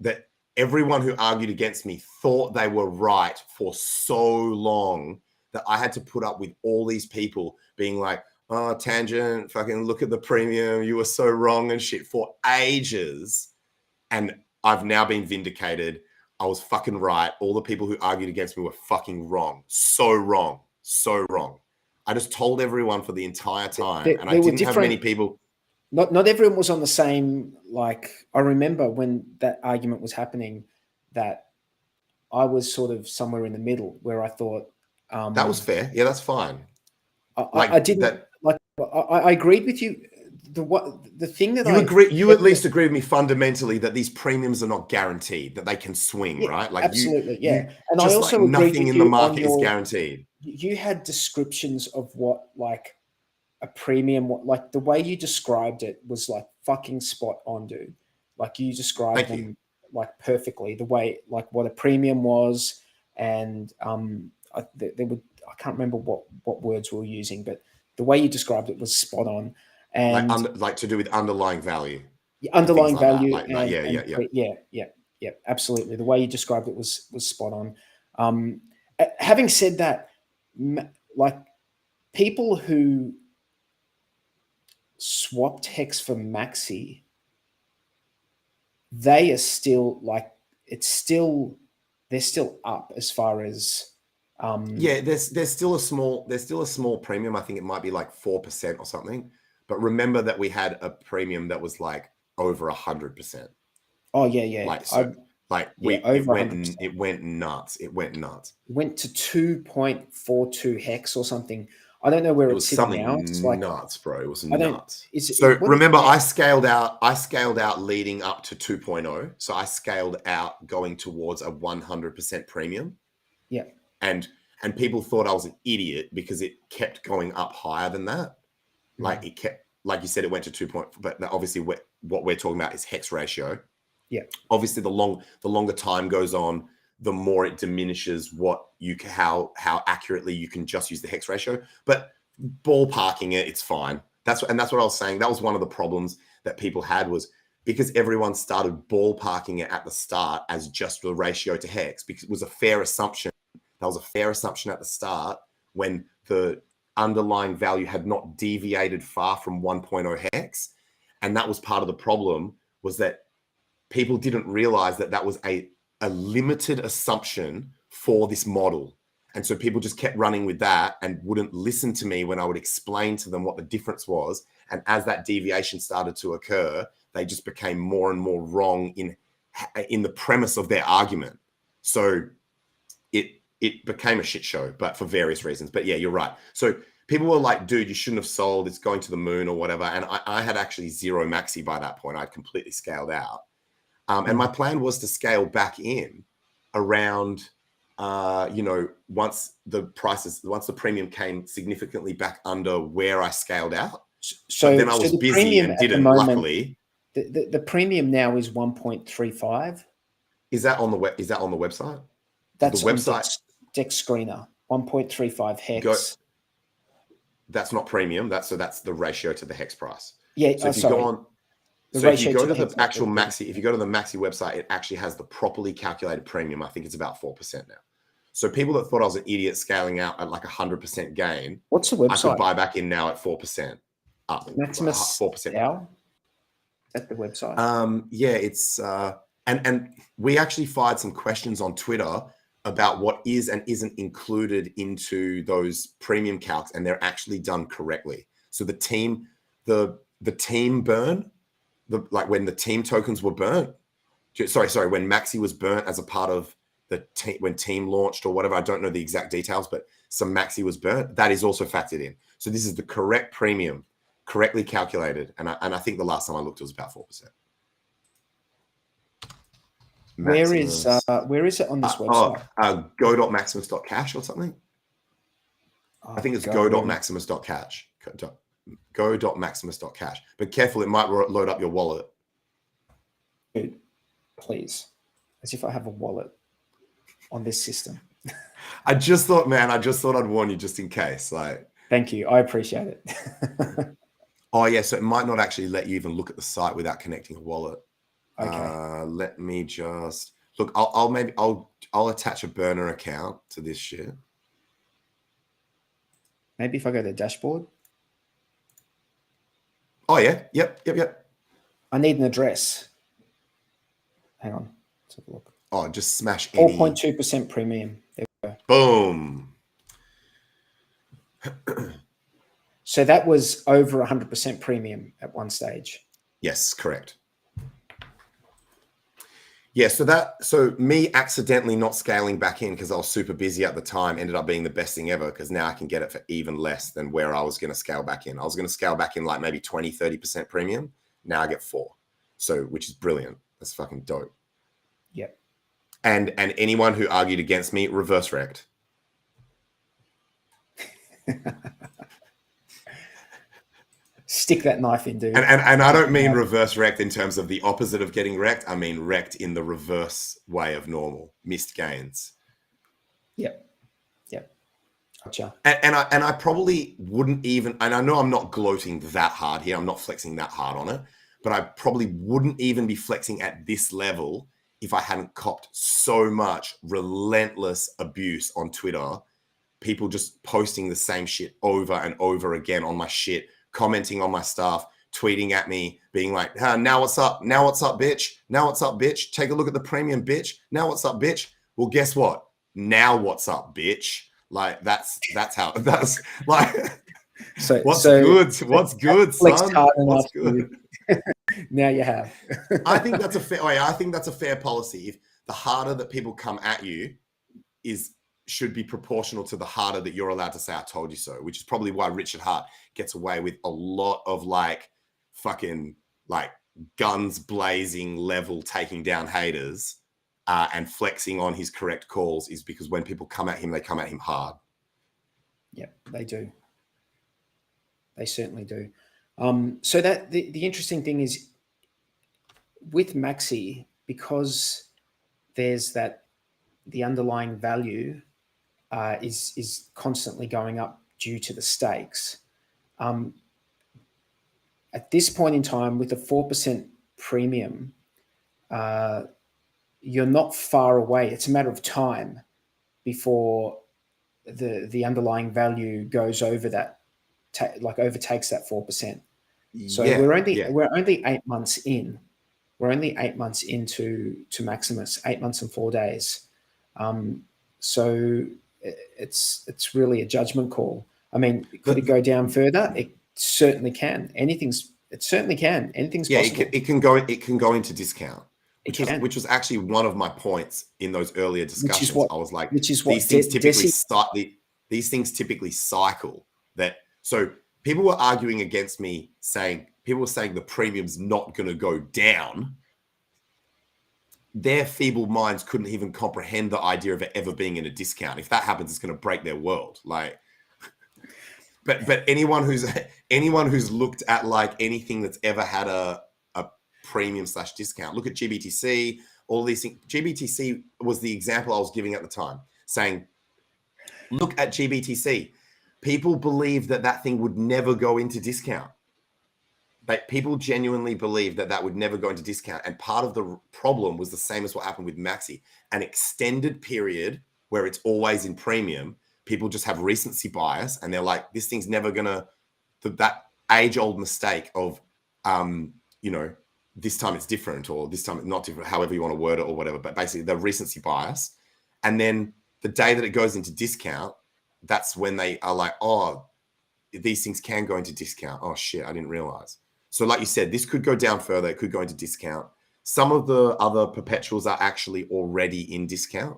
that everyone who argued against me thought they were right for so long that I had to put up with all these people being like, "Oh, Tangent, fucking look at the premium. You were so wrong," and shit for ages. And I've now been vindicated. I was fucking right. All the people who argued against me were fucking wrong. So wrong. So wrong. I just told everyone for the entire time. And I didn't have many people. Not everyone was on the same, like, I remember when that argument was happening, that I was sort of somewhere in the middle where I thought, that was fair. Yeah, that's fine. I agreed with you. The thing that you at least agree with me fundamentally that these premiums are not guaranteed, that they can swing, right? Like, absolutely, and I also like nothing in the market is guaranteed. You had descriptions of what, like, a premium, like the way you described it was like fucking spot on, dude. Like, you described them like perfectly, the way, like, what a premium was, and I can't remember what words we were using, but the way you described it was spot on. And like to do with underlying value. Underlying value. Yeah, absolutely. The way you described it was spot on. Having said that, like, people who swapped HEX for Maxi, they are still like, they're still up as far as there's still a small premium. I think it might be like 4% or something. But remember that we had a premium that was like over 100%. Oh yeah. Like, so, it went nuts. It went to 2.42 HEX or something. I don't know where it's sitting now. It's like nuts, bro. It was nuts. Remember, I scaled out leading up to 2.0. So I scaled out going towards a 100% premium. Yeah. And people thought I was an idiot because it kept going up higher than that. Like, it kept, like you said, it went to 2. But obviously what we're talking about is HEX ratio. Yeah. Obviously, the longer time goes on, the more it diminishes how accurately you can just use the HEX ratio. But ballparking it, it's fine. That's what I was saying. That was one of the problems that people had, was because everyone started ballparking it at the start as just the ratio to HEX, because it was a fair assumption. That was a fair assumption at the start, when the underlying value had not deviated far from 1.0 HEX. And that was part of the problem, was that people didn't realize that was a limited assumption for this model. And so people just kept running with that and wouldn't listen to me when I would explain to them what the difference was. And as that deviation started to occur, they just became more and more wrong in the premise of their argument. So it became a shit show, but for various reasons. But yeah, you're right. So people were like, dude, you shouldn't have sold. It's going to the moon or whatever. And I had actually zero maxi by that point. I'd completely scaled out. And my plan was to scale back in around, once the premium came significantly back under where I scaled out. So but then I was the busy and didn't, luckily. The premium now is 1.35. Is that on the website? That's the website. Dex Screener, 1.35 hex. That's not premium. That's the ratio to the hex price. Yeah. So if you go on, if you go to the actual maxi, if you go to the maxi website, it actually has the properly calculated premium. I think it's about 4% now. So people that thought I was an idiot scaling out at like 100% gain, what's the website? I could buy back in now at 4% up. Maximus 4% now at the website. Yeah, it's and we actually fired some questions on Twitter about what is and isn't included into those premium calcs, and they're actually done correctly. So the team burn, when the team tokens were burnt, when Maxi was burnt as a part of the team, when team launched or whatever, I don't know the exact details, but some Maxi was burnt. That is also factored in. So this is the correct premium, correctly calculated. And I think the last time I looked, it was about 4%. Where is it on this website? Go.maximus.cash or something. I think it's go.maximus.cash. Go.maximus.cash. But careful, it might load up your wallet. Dude, please. As if I have a wallet on this system. I just thought I'd warn you just in case. Thank you. I appreciate it. Oh yeah, so it might not actually let you even look at the site without connecting a wallet. Okay. Let me just look. I'll attach a burner account to this shit. Maybe if I go to the dashboard. Oh yeah. Yep. I need an address. Hang on. Let's have a look. Oh, just smash any 4.2% premium. There we go. Boom. So that was over 100% premium at one stage. Correct. Yeah, so me accidentally not scaling back in because I was super busy at the time ended up being the best thing ever, because now I can get it for even less than where I was going to scale back in. I was going to scale back in like maybe 20-30% premium. Now I get 4. So, which is brilliant. That's fucking dope. Yep. And anyone who argued against me, reverse wrecked. Stick that knife in, dude. And I don't mean reverse wrecked in terms of the opposite of getting wrecked. I mean wrecked in the reverse way of normal. Missed gains. Yep. Gotcha. And I probably wouldn't even, and I know I'm not gloating that hard here. I'm not flexing that hard on it, but I probably wouldn't even be flexing at this level if I hadn't copped so much relentless abuse on Twitter. People just posting the same shit over and over again on my shit, commenting on my stuff, tweeting at me, being like, now what's up? Now what's up, bitch? Now what's up, bitch? Take a look at the premium, bitch. Now what's up, bitch? Well, guess what? Now what's up, bitch? Like, that's how, that's like, what's good, son? What's good? Now you have. I think that's a fair policy. If the harder that people come at you should be proportional to the harder that you're allowed to say, I told you so, which is probably why Richard Hart gets away with a lot of fucking guns blazing level taking down haters and flexing on his correct calls, is because when people come at him, they come at him hard. Yeah, they do. They certainly do. So that the interesting thing is with Maxi, because there's the underlying value is constantly going up due to the stakes. At this point in time, with a 4% premium, you're not far away. It's a matter of time before the underlying value goes over that, overtakes that 4%. So we're only 8 months in. We're only 8 months into Maximus, 8 months and 4 days. So it's really a judgment call. I mean, could it go down further? It certainly can. It certainly can. Anything's possible. It can go into discount, which was actually one of my points in those earlier discussions. I was like, these things typically cycle. So people were arguing against me, saying the premium's not going to go down. Their feeble minds couldn't even comprehend the idea of it ever being in a discount. If that happens, it's going to break their world. Like, but anyone who's looked at like anything that's ever had a premium / discount, look at GBTC, all these things. GBTC was the example I was giving at the time, saying, look at GBTC. People believe that thing would never go into discount. But people genuinely believe that would never go into discount. And part of the problem was the same as what happened with Maxi. An extended period where it's always in premium, people just have recency bias and they're like, this thing's never going to, that age-old mistake of, this time it's different or this time it's not different, however you want to word it or whatever. But basically the recency bias. And then the day that it goes into discount, that's when they are like, oh, these things can go into discount. Oh, shit, I didn't realize. So like you said, this could go down further. It could go into discount. Some of the other perpetuals are actually already in discount.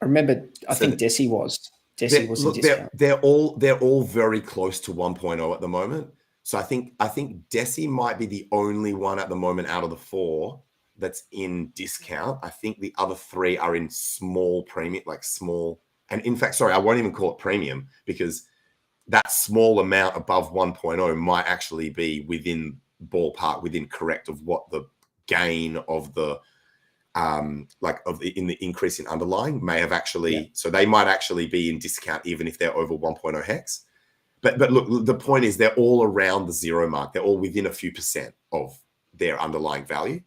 I remember, I think Deci was. Deci was in discount. They're all very close to 1.0 at the moment. So I think Deci might be the only one at the moment out of the 4 that's in discount. I think the other 3 are in small premium, like small. And in fact, sorry, I won't even call it premium because that small amount above 1.0 might actually be within ballpark, within correct of what the gain of the in the increase in underlying may have actually. Yeah. So they might actually be in discount even if they're over 1.0 hex. But look, the point is they're all around the 0 mark. They're all within a few percent of their underlying value.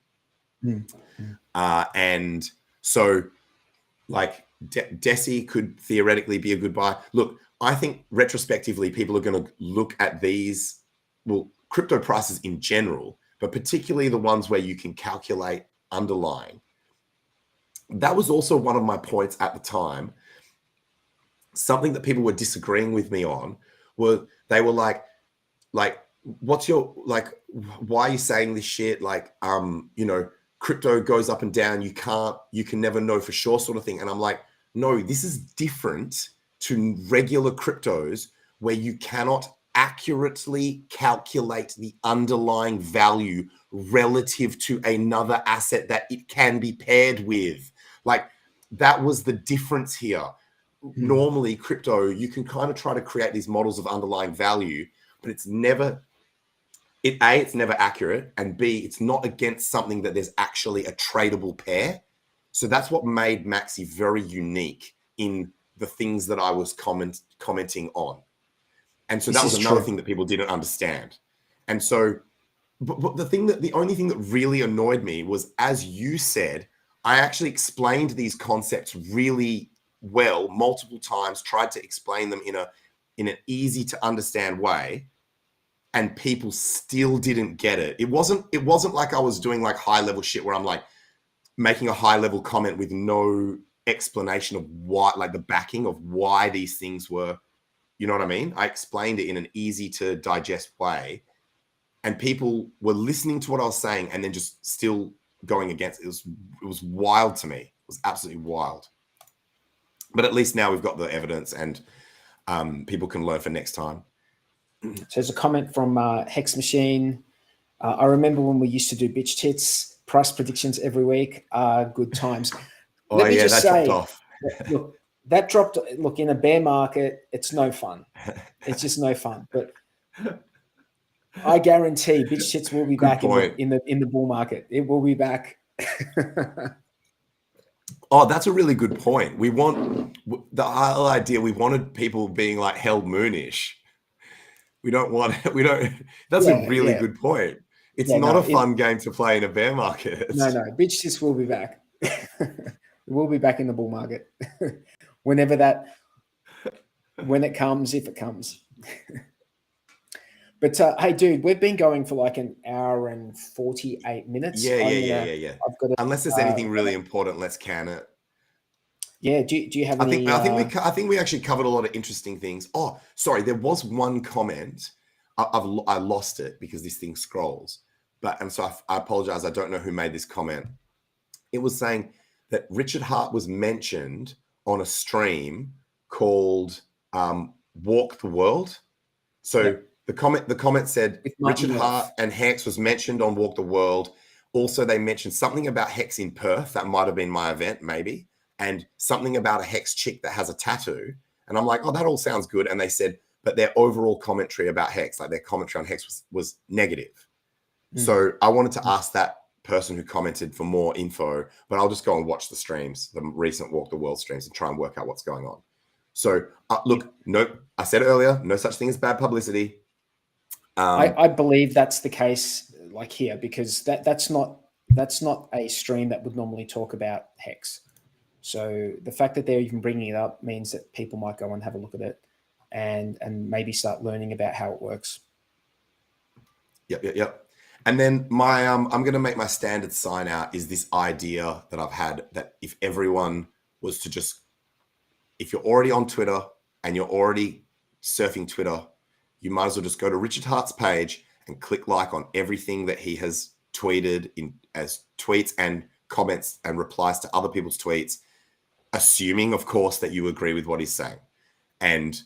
And so like Deci could theoretically be a good buy. Look, I think retrospectively, people are going to look at these, crypto prices in general, but particularly the ones where you can calculate underlying. That was also one of my points at the time. Something that people were disagreeing with me on were they were like, what's your, like, why are you saying this shit? Like, crypto goes up and down. You can never know for sure sort of thing. And I'm like, no, this is different to regular cryptos where you cannot accurately calculate the underlying value relative to another asset that it can be paired with. Like that was the difference here. Normally crypto, you can kind of try to create these models of underlying value, but it's never accurate, and B, it's not against something that there's actually a tradable pair. So that's what made Maxi very unique in the things that I was commenting on. And so that was another thing that people didn't understand. And so, but the only thing that really annoyed me was, as you said, I actually explained these concepts really well multiple times, tried to explain them in an easy to understand way, and people still didn't get it. It wasn't like I was doing like high level shit where I'm like making a high level comment with no explanation of why, like the backing of why these things were, you know what I mean? I explained it in an easy to digest way, and people were listening to what I was saying and then just still going against it. It was wild to me. It was absolutely wild. But at least now we've got the evidence, and people can learn for next time. So there's a comment from Hex Machine. I remember when we used to do bitch tits, price predictions every week. Good times. Let me just say, dropped off. Look, that dropped. Look, in a bear market, it's no fun. It's just no fun. But I guarantee bitch tits will be back in the bull market. It will be back. Oh, that's a really good point. We want the whole idea. We wanted people being like held moonish. That's a really good point. It's not a fun game to play in a bear market. No, bitch tits will be back. We'll be back in the bull market when it comes, if it comes. But hey, dude, we've been going for like an hour and 48 minutes. Yeah. Unless there's anything really important, let's can it. Yeah. Do you have I any? think we actually covered a lot of interesting things. Oh, sorry, there was one comment. I lost it because this thing scrolls. So I apologize. I don't know who made this comment. It was saying that Richard Hart was mentioned on a stream called Walk the World. So Yep. the comment said Richard Hart and HEX was mentioned on Walk the World. Also, they mentioned something about HEX in Perth. That might have been my event, maybe. And something about a HEX chick that has a tattoo. And I'm like, oh, that all sounds good. And they said, but their overall commentary about HEX, like their commentary on HEX was negative. So I wanted to ask that person who commented for more info, but I'll just go and watch the streams, the recent Walk the World streams, and try and work out what's going on. So look, no, I said earlier, no such thing as bad publicity. I believe that's the case, like here, because that's not a stream that would normally talk about HEX. So the fact that they're even bringing it up means that people might go and have a look at it, and maybe start learning about how it works. Yep. And then my I'm going to make my standard sign out is this idea that I've had that if everyone was to just, if you're already on Twitter and you're already surfing Twitter, you might as well just go to Richard Hart's page and click like on everything that he has tweeted in as tweets and comments and replies to other people's tweets, assuming, of course, that you agree with what he's saying, and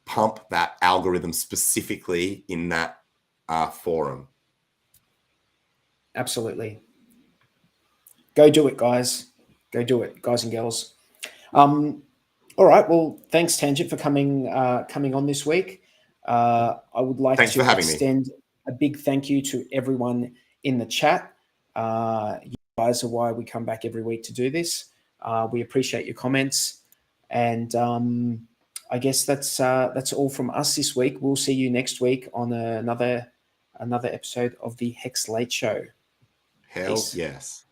pump that algorithm specifically in that forum. Absolutely. Go do it, guys. Go do it, guys and girls. All right. Well, thanks, Tangent, for coming on this week. I would like to extend a big thank you to everyone in the chat. You guys are why we come back every week to do this. We appreciate your comments, and I guess that's all from us this week. We'll see you next week on another episode of the HEX Late Show. Hell yes.